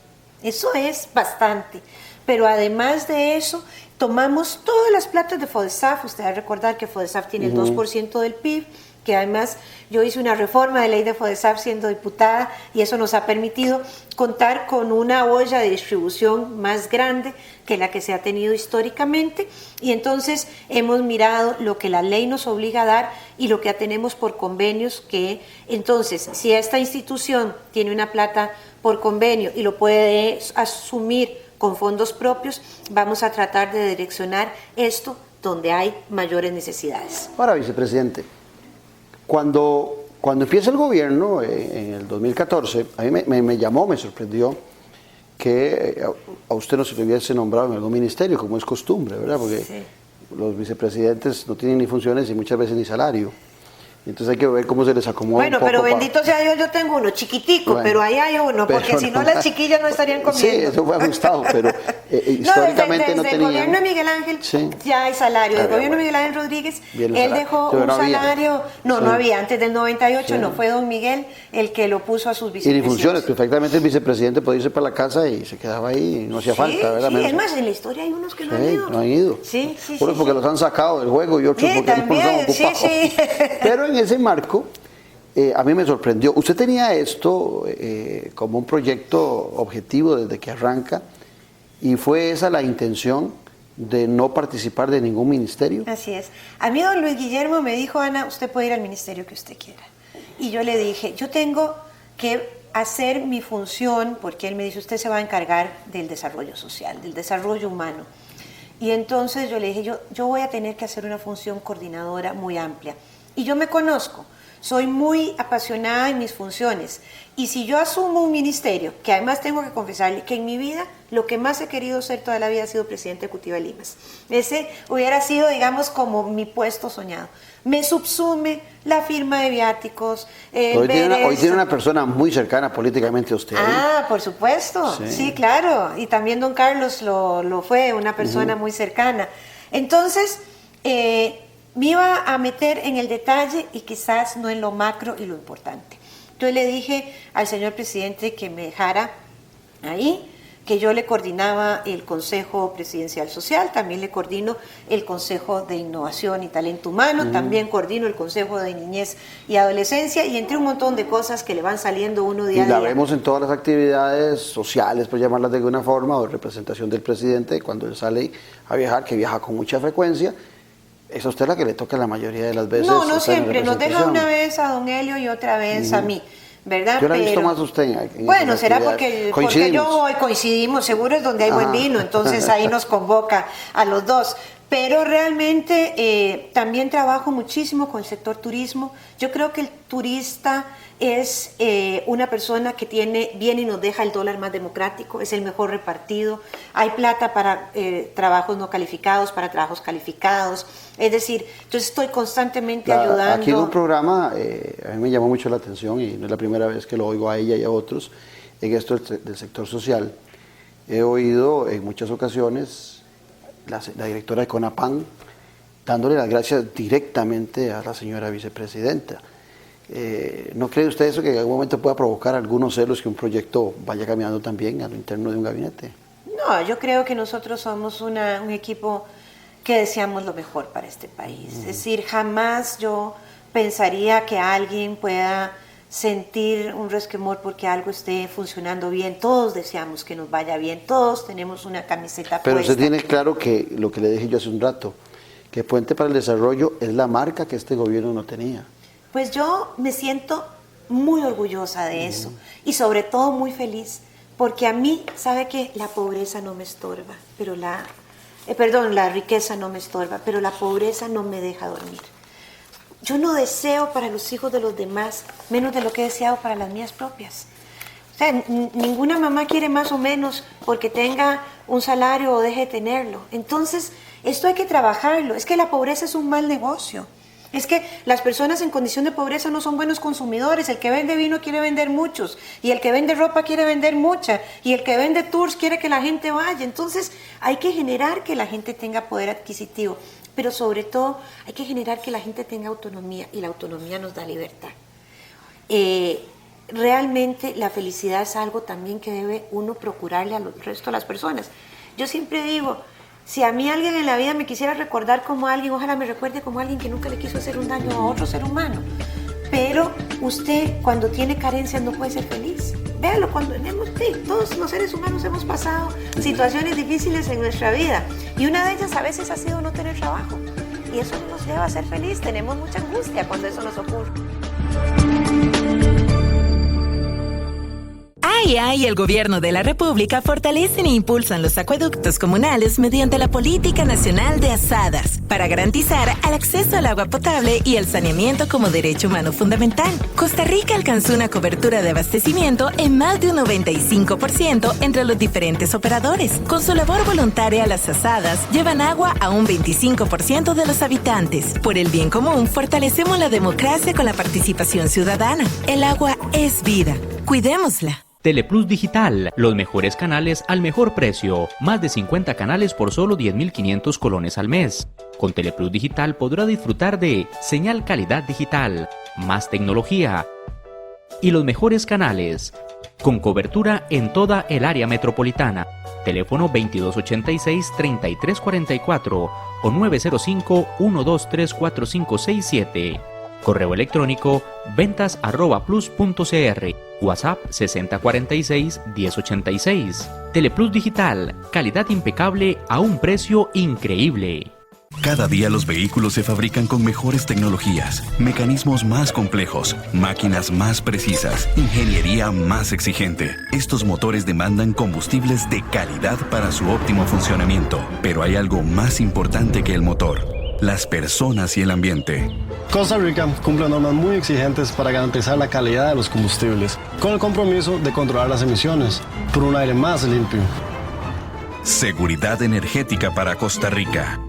Eso es bastante. Pero además de eso, tomamos todas las platas de FODESAF. Usted va a recordar que FODESAF tiene el 2% del PIB, que además yo hice una reforma de ley de FODESAF siendo diputada y eso nos ha permitido contar con una olla de distribución más grande que la que se ha tenido históricamente, y entonces hemos mirado lo que la ley nos obliga a dar y lo que tenemos por convenios, que entonces si esta institución tiene una plata por convenio y lo puede asumir con fondos propios, vamos a tratar de direccionar esto donde hay mayores necesidades. Ahora, vicepresidente, cuando empieza el gobierno, en el 2014, a mí me sorprendió que a usted no se le hubiese nombrado en algún ministerio, como es costumbre, ¿verdad? Porque sí, los vicepresidentes no tienen ni funciones y muchas veces ni salario. Entonces hay que ver cómo se les acomoda. Bueno, pero bendito sea Dios, yo tengo uno chiquitico, bueno, pero ahí hay uno, porque si no las chiquillas no estarían comiendo. Sí, eso fue ajustado, pero históricamente desde el gobierno de Miguel Ángel ya hay salario. Del gobierno de Miguel Ángel Rodríguez, él dejó un salario. No había. Antes del 98 no fue don Miguel el que lo puso a sus vicepresidentes. Y ni funciones. Perfectamente el vicepresidente podía irse para la casa y se quedaba ahí y no hacía falta, ¿verdad? Sí, es más, en la historia hay unos que no han ido. No han ido. Unos porque los han sacado del juego y otros porque no los han ocupado. Pero en ese marco, a mí me sorprendió. Usted tenía esto como un proyecto objetivo desde que arranca. ¿Y fue esa la intención de no participar de ningún ministerio? Así es. A mí don Luis Guillermo me dijo, Ana, usted puede ir al ministerio que usted quiera. Y yo le dije, yo tengo que hacer mi función, porque él me dice, usted se va a encargar del desarrollo social, del desarrollo humano. Y entonces yo le dije, yo voy a tener que hacer una función coordinadora muy amplia. Y yo me conozco. Soy muy apasionada en mis funciones y si yo asumo un ministerio, que además tengo que confesarle que en mi vida lo que más he querido ser toda la vida ha sido presidente ejecutiva de Limas. Ese hubiera sido, digamos, como mi puesto soñado. Me subsume la firma de viáticos. Hoy tiene una persona muy cercana políticamente a usted. Por supuesto, sí, claro. Y también don Carlos lo fue, una persona muy cercana. Entonces, me iba a meter en el detalle y quizás no en lo macro y lo importante. Entonces le dije al señor presidente que me dejara ahí, que yo le coordinaba el Consejo Presidencial Social, también le coordino el Consejo de Innovación y Talento Humano, también coordino el Consejo de Niñez y Adolescencia y entre un montón de cosas que le van saliendo uno día a día. Y la vemos en todas las actividades sociales, por llamarlas de alguna forma, o representación del presidente, cuando él sale a viajar, que viaja con mucha frecuencia. Es a usted la que le toca la mayoría de las veces. No siempre, nos deja una vez a don Helio y otra vez a mí, ¿verdad? Yo la he visto más a usted bueno, será porque yo voy, coincidimos, seguro es donde hay buen vino, entonces ahí nos convoca a los dos. Pero realmente también trabajo muchísimo con el sector turismo. Yo creo que el turista es una persona que viene y nos deja el dólar más democrático, es el mejor repartido, hay plata para trabajos no calificados, para trabajos calificados, es decir, yo estoy constantemente ayudando. Aquí en un programa, a mí me llamó mucho la atención y no es la primera vez que lo oigo a ella y a otros, en esto del sector social. He oído en muchas ocasiones la directora de CONAPAN dándole las gracias directamente a la señora vicepresidenta. ¿No cree usted eso que en algún momento pueda provocar algunos celos que un proyecto vaya caminando también a lo interno de un gabinete? No, yo creo que nosotros somos un equipo que deseamos lo mejor para este país. Es decir, jamás yo pensaría que alguien pueda sentir un resquemor porque algo esté funcionando bien. Todos deseamos que nos vaya bien, todos tenemos una camiseta puesta. Pero usted tiene claro que lo que le dije yo hace un rato, que Puente para el Desarrollo es la marca que este gobierno no tenía. Pues yo me siento muy orgullosa de eso y sobre todo muy feliz, porque a mí, sabe que la pobreza no me estorba, pero la riqueza no me estorba, pero la pobreza no me deja dormir. Yo no deseo para los hijos de los demás menos de lo que he deseado para las mías propias. O sea, ninguna mamá quiere más o menos porque tenga un salario o deje de tenerlo. Entonces, esto hay que trabajarlo. Es que la pobreza es un mal negocio. Es que las personas en condición de pobreza no son buenos consumidores. El que vende vino quiere vender muchos, y el que vende ropa quiere vender mucha, y el que vende tours quiere que la gente vaya. Entonces hay que generar que la gente tenga poder adquisitivo, pero sobre todo hay que generar que la gente tenga autonomía, y la autonomía nos da libertad. Realmente la felicidad es algo también que debe uno procurarle al resto de las personas. Yo siempre digo, si a mí alguien en la vida me quisiera recordar como alguien, ojalá me recuerde como alguien que nunca le quiso hacer un daño a otro ser humano. Pero usted, cuando tiene carencias, no puede ser feliz. Véalo, todos los seres humanos hemos pasado situaciones difíciles en nuestra vida. Y una de ellas a veces ha sido no tener trabajo. Y eso no nos lleva a ser feliz. Tenemos mucha angustia cuando eso nos ocurre. El Gobierno de la República fortalecen e impulsan los acueductos comunales mediante la Política Nacional de Asadas para garantizar el acceso al agua potable y el saneamiento como derecho humano fundamental. Costa Rica alcanzó una cobertura de abastecimiento en más de un 95% entre los diferentes operadores. Con su labor voluntaria, las asadas llevan agua a un 25% de los habitantes. Por el bien común, fortalecemos la democracia con la participación ciudadana. El agua es vida. Cuidémosla. Teleplus Digital, los mejores canales al mejor precio. Más de 50 canales por solo 10.500 colones al mes. Con Teleplus Digital podrá disfrutar de señal calidad digital, más tecnología y los mejores canales, con cobertura en toda el área metropolitana. Teléfono 2286-3344 o 905-123-4567. Correo electrónico ventas@plus.cr. WhatsApp 6046-1086. Teleplus Digital, calidad impecable a un precio increíble. Cada día los vehículos se fabrican con mejores tecnologías, mecanismos más complejos, máquinas más precisas, ingeniería más exigente. Estos motores demandan combustibles de calidad para su óptimo funcionamiento. Pero hay algo más importante que el motor: las personas y el ambiente. Costa Rica cumple normas muy exigentes para garantizar la calidad de los combustibles, con el compromiso de controlar las emisiones por un aire más limpio. Seguridad energética para Costa Rica.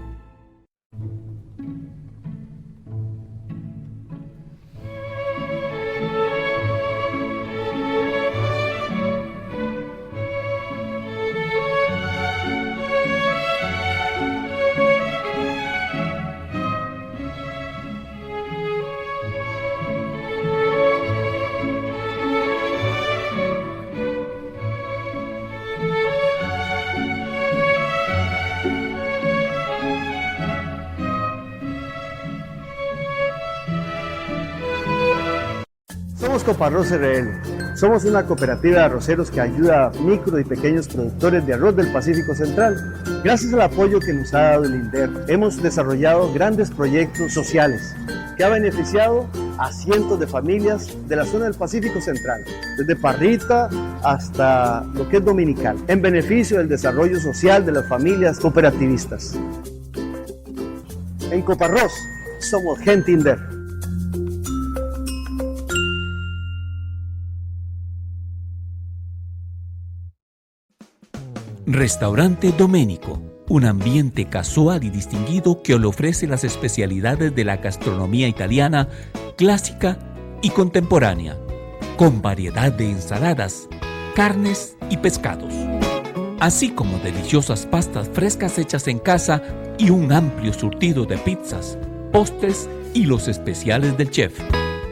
Somos Coparroz RL. Somos una cooperativa de arroceros que ayuda a micro y pequeños productores de arroz del Pacífico Central. Gracias al apoyo que nos ha dado el INDER, hemos desarrollado grandes proyectos sociales que ha beneficiado a cientos de familias de la zona del Pacífico Central, desde Parrita hasta lo que es Dominical, en beneficio del desarrollo social de las familias cooperativistas. En Coparroz somos gente INDER. Restaurante Domenico, un ambiente casual y distinguido que le ofrece las especialidades de la gastronomía italiana, clásica y contemporánea, con variedad de ensaladas, carnes y pescados, así como deliciosas pastas frescas hechas en casa y un amplio surtido de pizzas, postres y los especiales del chef.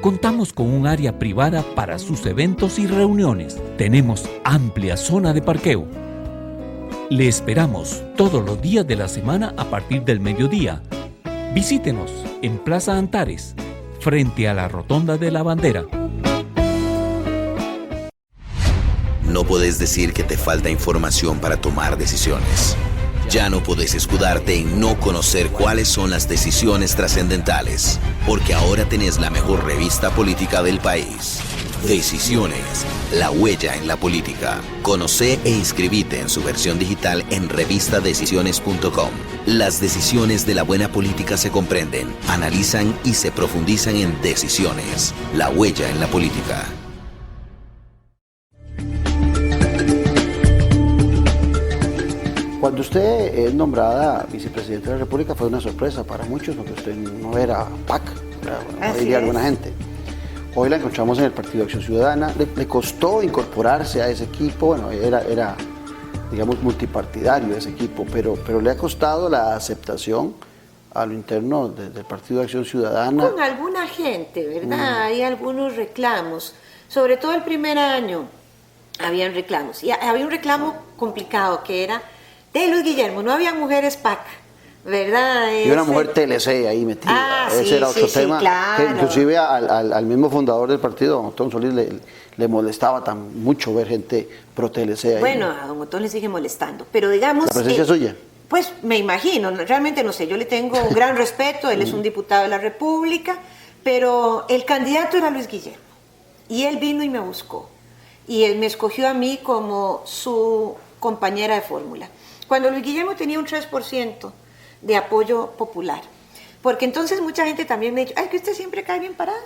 Contamos con un área privada para sus eventos y reuniones. Tenemos amplia zona de parqueo. Le esperamos todos los días de la semana a partir del mediodía. Visítenos en Plaza Antares, frente a la Rotonda de la Bandera. No podés decir que te falta información para tomar decisiones. Ya no podés escudarte en no conocer cuáles son las decisiones trascendentales, porque ahora tenés la mejor revista política del país. Decisiones, la huella en la política. Conoce e inscribite en su versión digital en revistadecisiones.com. Las decisiones de la buena política se comprenden, analizan y se profundizan en Decisiones, la huella en la política. Cuando usted es nombrada vicepresidenta de la República fue una sorpresa para muchos, porque usted no era PAC, no diría alguna gente. Hoy la encontramos en el Partido Acción Ciudadana. Le costó incorporarse a ese equipo. Bueno, era digamos, multipartidario ese equipo, pero le ha costado la aceptación a lo interno del Partido Acción Ciudadana. Con alguna gente, ¿verdad? Hay algunos reclamos. Sobre todo el primer año habían reclamos. Y había un reclamo complicado que era de Luis Guillermo. No había mujeres PAC, ¿verdad? Y una mujer TLC ahí metida. Ese era otro tema, claro. Que inclusive al mismo fundador del partido, don Otón Solís, le molestaba mucho ver gente pro TLC ahí. Bueno, a don Otón le sigue molestando, pero digamos... ¿La presencia suya? Pues me imagino, realmente no sé, yo le tengo un gran respeto, él es un diputado de la República, pero el candidato era Luis Guillermo, y él vino y me buscó, y él me escogió a mí como su compañera de fórmula. Cuando Luis Guillermo tenía un 3% de apoyo popular, porque entonces mucha gente también me dijo, ay, que usted siempre cae bien parada.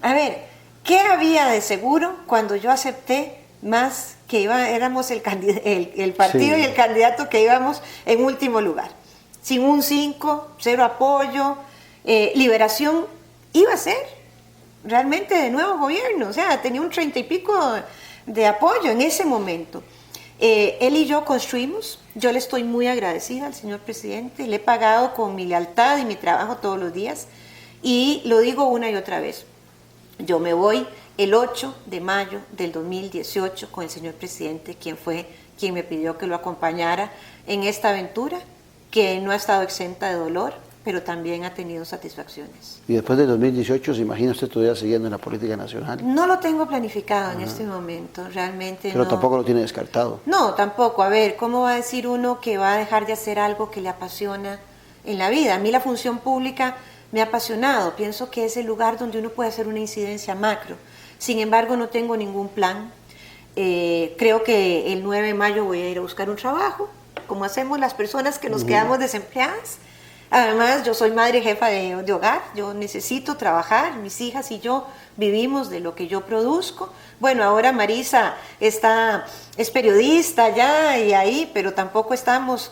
A ver, ¿qué había de seguro cuando yo acepté más que éramos el partido y el candidato que íbamos en último lugar? Sin un 5, 0 apoyo, Liberación iba a ser realmente de nuevo gobierno, o sea, tenía un 30 y pico de apoyo en ese momento. Él y yo construimos, yo le estoy muy agradecida al señor presidente, le he pagado con mi lealtad y mi trabajo todos los días, y lo digo una y otra vez, yo me voy el 8 de mayo del 2018 con el señor presidente, quien fue quien me pidió que lo acompañara en esta aventura, que no ha estado exenta de dolor, pero también ha tenido satisfacciones. Y después del 2018, ¿se imagina usted todavía siguiendo en la política nacional? No lo tengo planificado en este momento, realmente. Pero no. tampoco lo tiene descartado. No, tampoco. A ver, ¿cómo va a decir uno que va a dejar de hacer algo que le apasiona en la vida? A mí la función pública me ha apasionado. Pienso que es el lugar donde uno puede hacer una incidencia macro. Sin embargo, no tengo ningún plan. Creo que el 9 de mayo voy a ir a buscar un trabajo, como hacemos las personas que nos quedamos desempleadas. Además, yo soy madre jefa de hogar, yo necesito trabajar, mis hijas y yo vivimos de lo que yo produzco. Bueno, ahora Marisa es periodista ya y ahí, pero tampoco estamos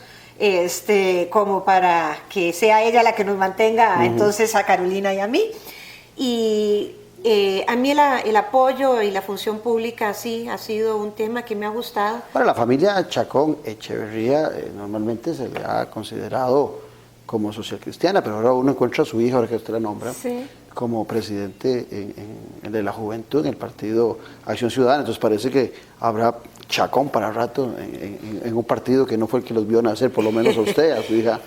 como para que sea ella la que nos mantenga entonces a Carolina y a mí. Y a mí el apoyo y la función pública sí ha sido un tema que me ha gustado. Para la familia Chacón Echeverría normalmente se le ha considerado como social cristiana, pero ahora uno encuentra a su hija, ahora que usted la nombra, como presidente de la juventud en el partido Acción Ciudadana. Entonces parece que habrá Chacón para rato en un partido que no fue el que los vio nacer, por lo menos a usted, a su hija.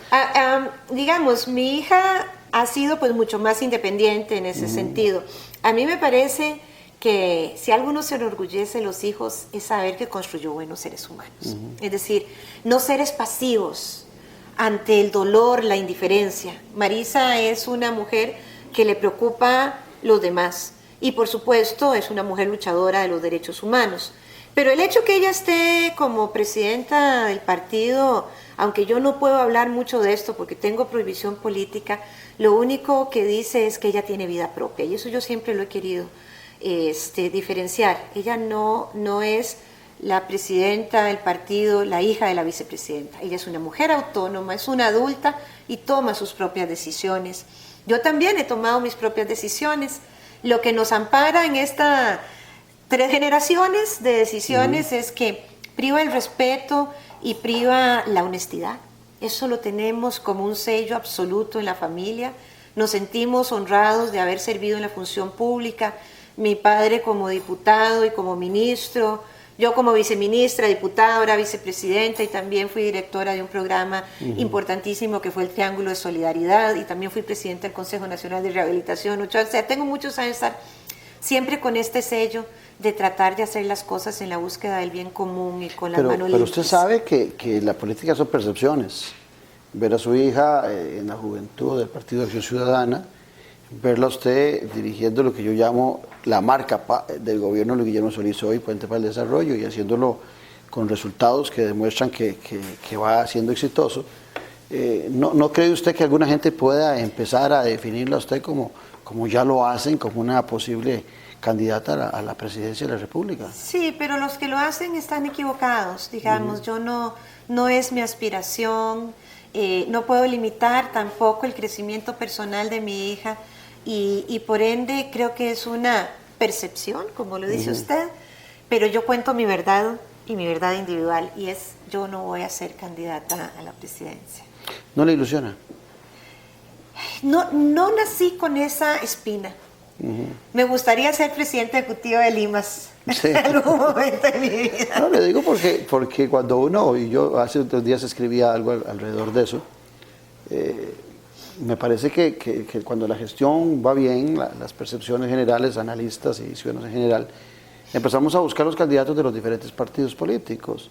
Digamos, mi hija ha sido pues mucho más independiente en ese sentido. A mí me parece que si algo no se enorgullece de los hijos es saber que construyó buenos seres humanos. Es decir, no seres pasivos ante el dolor, la indiferencia. Marisa es una mujer que le preocupa los demás y por supuesto es una mujer luchadora de los derechos humanos. Pero el hecho que ella esté como presidenta del partido, aunque yo no puedo hablar mucho de esto porque tengo prohibición política, lo único que dice es que ella tiene vida propia y eso yo siempre lo he querido diferenciar. Ella no es la presidenta del partido, la hija de la vicepresidenta. Ella es una mujer autónoma, es una adulta y toma sus propias decisiones. Yo también he tomado mis propias decisiones. Lo que nos ampara en estas 3 generaciones de decisiones es que priva el respeto y priva la honestidad. Eso lo tenemos como un sello absoluto en la familia. Nos sentimos honrados de haber servido en la función pública. Mi padre como diputado y como ministro, yo como viceministra, diputada, ahora vicepresidenta y también fui directora de un programa importantísimo que fue el Triángulo de Solidaridad y también fui presidenta del Consejo Nacional de Rehabilitación. O sea, tengo muchos años de estar siempre con este sello de tratar de hacer las cosas en la búsqueda del bien común y con las manos limpias. Pero usted sabe que la política son percepciones. Ver a su hija en la juventud del Partido de Acción Ciudadana, verla a usted dirigiendo lo que yo llamo la marca del gobierno de Guillermo Solís hoy, Puente para el Desarrollo, y haciéndolo con resultados que demuestran que va siendo exitoso. ¿No cree usted que alguna gente pueda empezar a definirla a usted como ya lo hacen, como una posible candidata a la presidencia de la República? Sí, pero los que lo hacen están equivocados, digamos. Yo no es mi aspiración, no puedo limitar tampoco el crecimiento personal de mi hija y por ende creo que es una percepción, como lo dice usted, pero yo cuento mi verdad y mi verdad individual y es: yo no voy a ser candidata a la presidencia. ¿No le ilusiona? No nací con esa espina. Me gustaría ser presidenta ejecutiva de Limas en algún momento de mi vida. No, le digo porque cuando uno, y yo hace 2 días escribía algo alrededor de eso, me parece que cuando la gestión va bien, las percepciones generales, analistas y ciudadanos en general, empezamos a buscar los candidatos de los diferentes partidos políticos.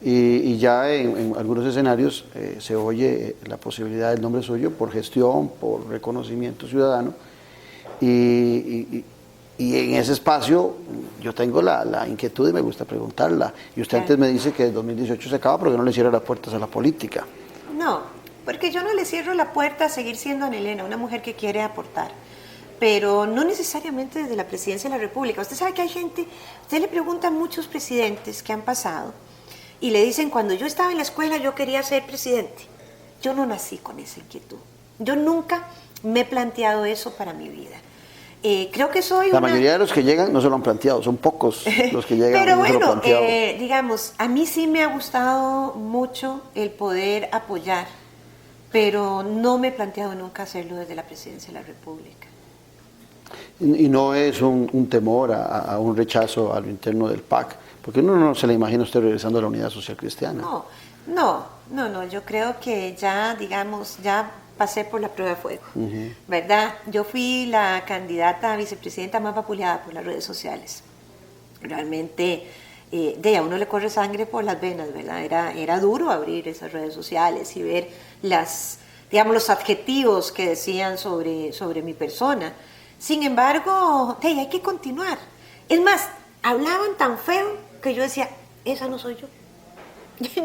Y ya en algunos escenarios se oye la posibilidad del nombre suyo por gestión, por reconocimiento ciudadano. Y en ese espacio yo tengo la inquietud y me gusta preguntarla. Y usted antes me dice que el 2018 se acaba porque no le cierra las puertas a la política. No, porque yo no le cierro la puerta a seguir siendo Ana Elena, una mujer que quiere aportar. Pero no necesariamente desde la presidencia de la República. Usted sabe que hay gente, usted le pregunta a muchos presidentes que han pasado y le dicen: cuando yo estaba en la escuela yo quería ser presidente. Yo no nací con esa inquietud. Yo nunca me he planteado eso para mi vida. Creo que soy La mayoría de los que llegan no se lo han planteado, son pocos los que llegan. Pero no se lo bueno, han planteado. digamos, a mí sí me ha gustado mucho el poder apoyar, pero no me he planteado nunca hacerlo desde la Presidencia de la República. Y no es un temor a un rechazo a lo interno del PAC, porque uno no se le imagina a usted regresando a la Unidad Social Cristiana. No, yo creo que ya, digamos, ya pasé por la prueba de fuego, ¿verdad? Yo fui la candidata a vicepresidenta más vapuleada por las redes sociales. Realmente, a uno le corre sangre por las venas, ¿verdad? Era duro abrir esas redes sociales y ver los adjetivos que decían sobre mi persona. Sin embargo, hay que continuar. Es más, hablaban tan feo que yo decía, esa no soy yo.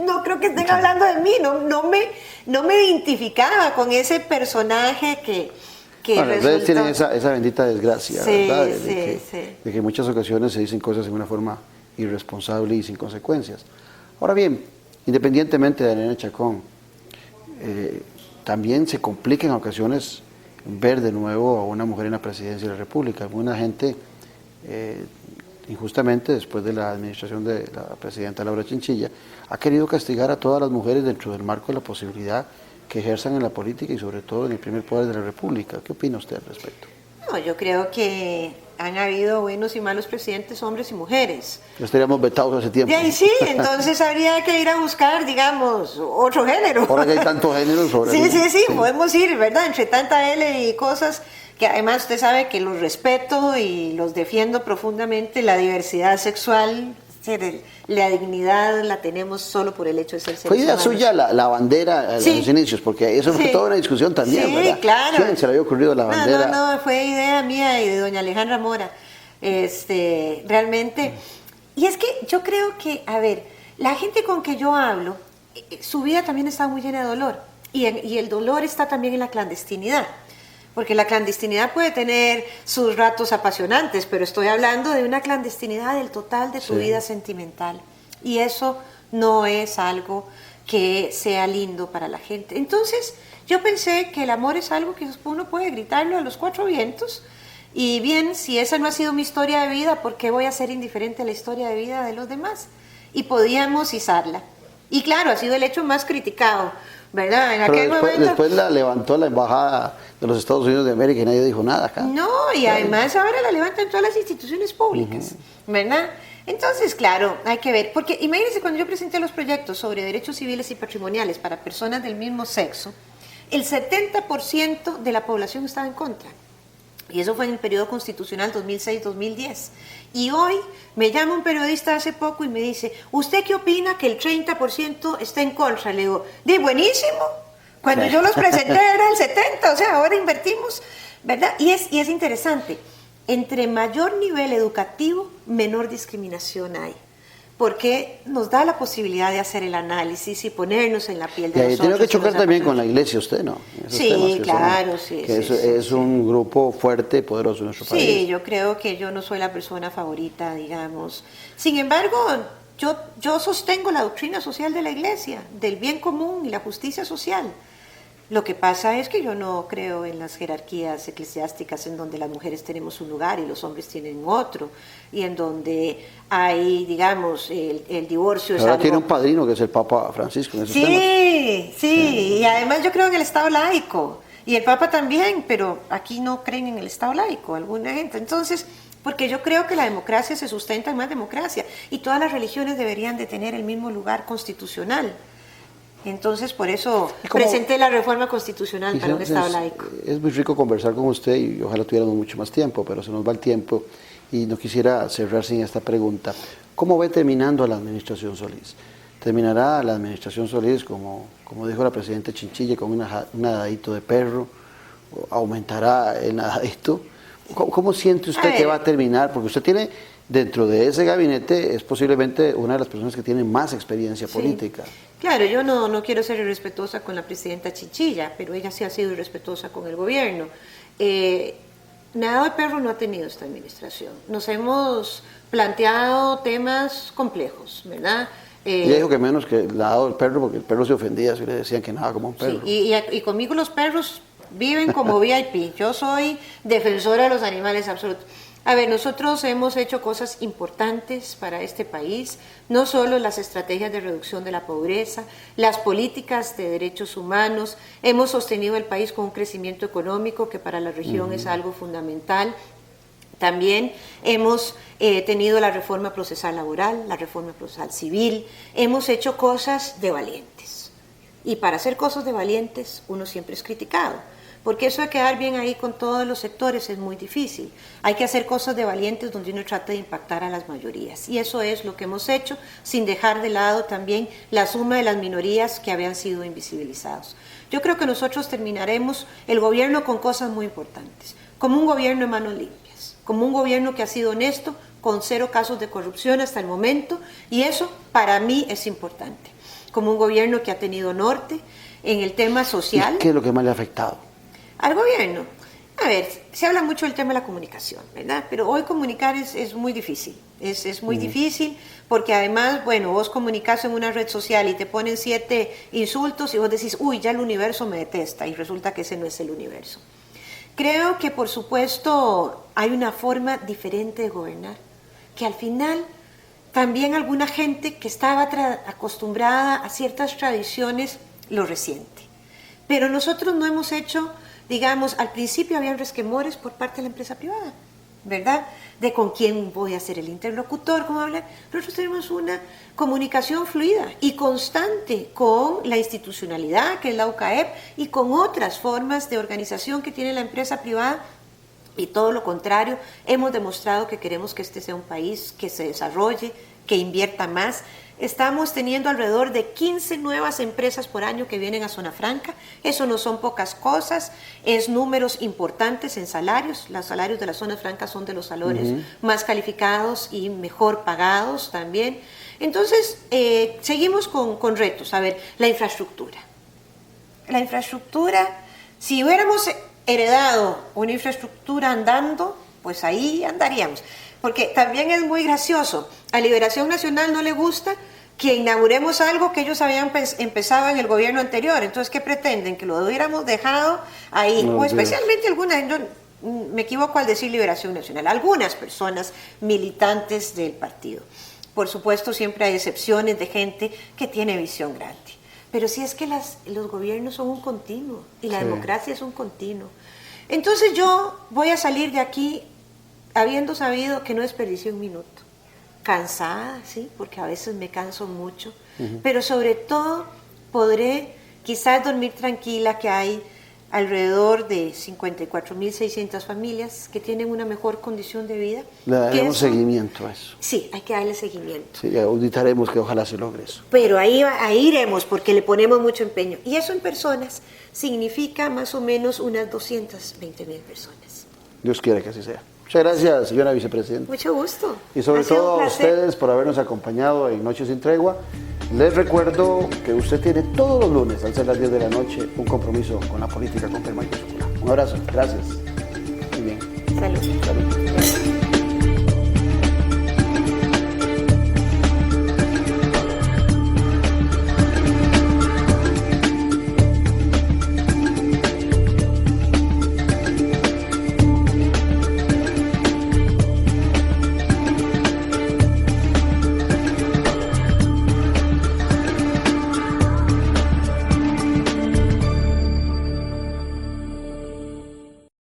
No creo que estén hablando de mí, no me identificaba con ese personaje que bueno, ustedes tienen esa bendita desgracia, ¿verdad? De que en muchas ocasiones se dicen cosas de una forma irresponsable y sin consecuencias. Ahora bien, independientemente de Daniela Chacón, también se complica en ocasiones ver de nuevo a una mujer en la presidencia de la República. Alguna gente, injustamente, después de la administración de la presidenta Laura Chinchilla, ha querido castigar a todas las mujeres dentro del marco de la posibilidad que ejerzan en la política y sobre todo en el primer poder de la República. ¿Qué opina usted al respecto? No, yo creo que han habido buenos y malos presidentes, hombres y mujeres. Ya estaríamos vetados hace tiempo. Sí, entonces habría que ir a buscar, digamos, otro género. Ahora que hay tantos géneros. Sí, podemos ir, ¿verdad? Entre tanta L y cosas que además usted sabe que los respeto y los defiendo profundamente. La diversidad sexual, la dignidad la tenemos solo por el hecho de ser seres Fue idea humanos. suya la bandera en los inicios, porque eso fue toda una discusión también, ¿verdad? Claro. ¿Quién se le había ocurrido la bandera? No, fue idea mía y de doña Alejandra Mora. Realmente. Y es que yo creo que, a ver, la gente con que yo hablo, su vida también está muy llena de dolor. Y el dolor está también en la clandestinidad. Porque la clandestinidad puede tener sus ratos apasionantes, pero estoy hablando de una clandestinidad del total de tu vida sentimental. Y eso no es algo que sea lindo para la gente. Entonces, yo pensé que el amor es algo que uno puede gritarlo a los cuatro vientos. Y bien, si esa no ha sido mi historia de vida, ¿por qué voy a ser indiferente a la historia de vida de los demás? Y podíamos izarla. Y claro, ha sido el hecho más criticado, ¿verdad? En aquel momento... Después la levantó la embajada de los Estados Unidos de América y nadie dijo nada acá. No, y además ahora la levantan todas las instituciones públicas, ¿verdad? Entonces, claro, hay que ver, porque imagínense cuando yo presenté los proyectos sobre derechos civiles y patrimoniales para personas del mismo sexo, el 70% de la población estaba en contra. Y eso fue en el periodo constitucional 2006-2010. Y hoy me llama un periodista hace poco y me dice, ¿usted qué opina que el 30% está en contra? Le digo, buenísimo. Cuando yo los presenté era el 70%, o sea, ahora invertimos, ¿verdad? Y es interesante. Entre mayor nivel educativo, menor discriminación hay. Porque nos da la posibilidad de hacer el análisis y ponernos en la piel de nosotros. Tiene que chocar también con la iglesia usted, ¿no? Sí, claro, sí. Es un grupo fuerte y poderoso en nuestro país. Sí, yo creo que yo no soy la persona favorita, digamos. Sin embargo, yo sostengo la doctrina social de la iglesia, del bien común y la justicia social. Lo que pasa es que yo no creo en las jerarquías eclesiásticas en donde las mujeres tenemos un lugar y los hombres tienen otro, y en donde hay, digamos, el divorcio es ahora algo... tiene un padrino que es el Papa Francisco en esos temas. Sí, y además yo creo en el Estado laico, y el Papa también, pero aquí no creen en el Estado laico, alguna gente. Entonces, porque yo creo que la democracia se sustenta en más democracia, y todas las religiones deberían de tener el mismo lugar constitucional. Entonces, por eso presenté la reforma constitucional para un Estado laico. Es muy rico conversar con usted y ojalá tuviéramos mucho más tiempo, pero se nos va el tiempo y no quisiera cerrar sin esta pregunta. ¿Cómo ve terminando la administración Solís? ¿Terminará la administración Solís, como dijo la presidenta Chinchilla, con un nadadito de perro? ¿Aumentará el nadadito? ¿Cómo siente usted que va a terminar? Porque usted tiene, dentro de ese gabinete, es posiblemente una de las personas que tiene más experiencia política. Claro, yo no quiero ser irrespetuosa con la presidenta Chinchilla, pero ella sí ha sido irrespetuosa con el gobierno. Nadado de perro no ha tenido esta administración. Nos hemos planteado temas complejos, ¿verdad? Ella dijo que menos que el nadado del perro, porque el perro se ofendía si le decían que nada como un perro. Sí, y conmigo los perros viven como VIP. Yo soy defensora de los animales absolutos. A ver, nosotros hemos hecho cosas importantes para este país, no solo las estrategias de reducción de la pobreza, las políticas de derechos humanos, hemos sostenido el país con un crecimiento económico que para la región es algo fundamental. También hemos tenido la reforma procesal laboral, la reforma procesal civil, hemos hecho cosas de valientes. Y para hacer cosas de valientes uno siempre es criticado. Porque eso de quedar bien ahí con todos los sectores es muy difícil. Hay que hacer cosas de valientes donde uno trata de impactar a las mayorías. Y eso es lo que hemos hecho, sin dejar de lado también la suma de las minorías que habían sido invisibilizados. Yo creo que nosotros terminaremos el gobierno con cosas muy importantes, como un gobierno de manos limpias, como un gobierno que ha sido honesto, con 0 casos de corrupción hasta el momento, y eso para mí es importante. Como un gobierno que ha tenido norte en el tema social. ¿Y qué es lo que más le ha afectado al gobierno? A ver, se habla mucho del tema de la comunicación, ¿verdad? Pero hoy comunicar es muy difícil, es muy difícil porque además, bueno, vos comunicas en una red social y te ponen 7 insultos y vos decís, uy, ya el universo me detesta, y resulta que ese no es el universo. Creo que por supuesto hay una forma diferente de gobernar, que al final también alguna gente que estaba acostumbrada a ciertas tradiciones lo resiente. Pero nosotros no hemos hecho, digamos, al principio habían resquemores por parte de la empresa privada, ¿verdad? De con quién voy a ser el interlocutor, cómo hablar. Nosotros tenemos una comunicación fluida y constante con la institucionalidad, que es la UCAEP, y con otras formas de organización que tiene la empresa privada. Y todo lo contrario, hemos demostrado que queremos que este sea un país que se desarrolle, que invierta más. Estamos teniendo alrededor de 15 nuevas empresas por año que vienen a Zona Franca. Eso no son pocas cosas, es números importantes en salarios. Los salarios de las zonas francas son de los salarios más calificados y mejor pagados también. Entonces, seguimos con retos. A ver, la infraestructura. La infraestructura, si hubiéramos heredado una infraestructura andando, pues ahí andaríamos. Porque también es muy gracioso. A Liberación Nacional no le gusta que inauguremos algo que ellos habían empezado en el gobierno anterior. Entonces, ¿qué pretenden? Que lo hubiéramos dejado ahí. O especialmente algunas, yo me equivoco al decir Liberación Nacional, algunas personas militantes del partido. Por supuesto, siempre hay excepciones de gente que tiene visión grande. Pero sí es que los gobiernos son un continuo y la democracia es un continuo. Entonces yo voy a salir de aquí habiendo sabido que no desperdicié un minuto. Cansada, sí, porque a veces me canso mucho, pero sobre todo podré quizás dormir tranquila que hay alrededor de 54.600 familias que tienen una mejor condición de vida. Le daremos seguimiento a eso. Sí, hay que darle seguimiento. Sí, auditaremos que ojalá se logre eso. Pero ahí iremos porque le ponemos mucho empeño. Y eso en personas significa más o menos unas 220.000 personas. Dios quiera que así sea. Muchas gracias, señora vicepresidenta. Mucho gusto. Y sobre todo a ustedes por habernos acompañado en Noches sin Tregua. Les recuerdo que usted tiene todos los lunes, al ser las 10 de la noche, un compromiso con la política con P mayúscula. Un abrazo, gracias. Muy bien. Salud. Salud.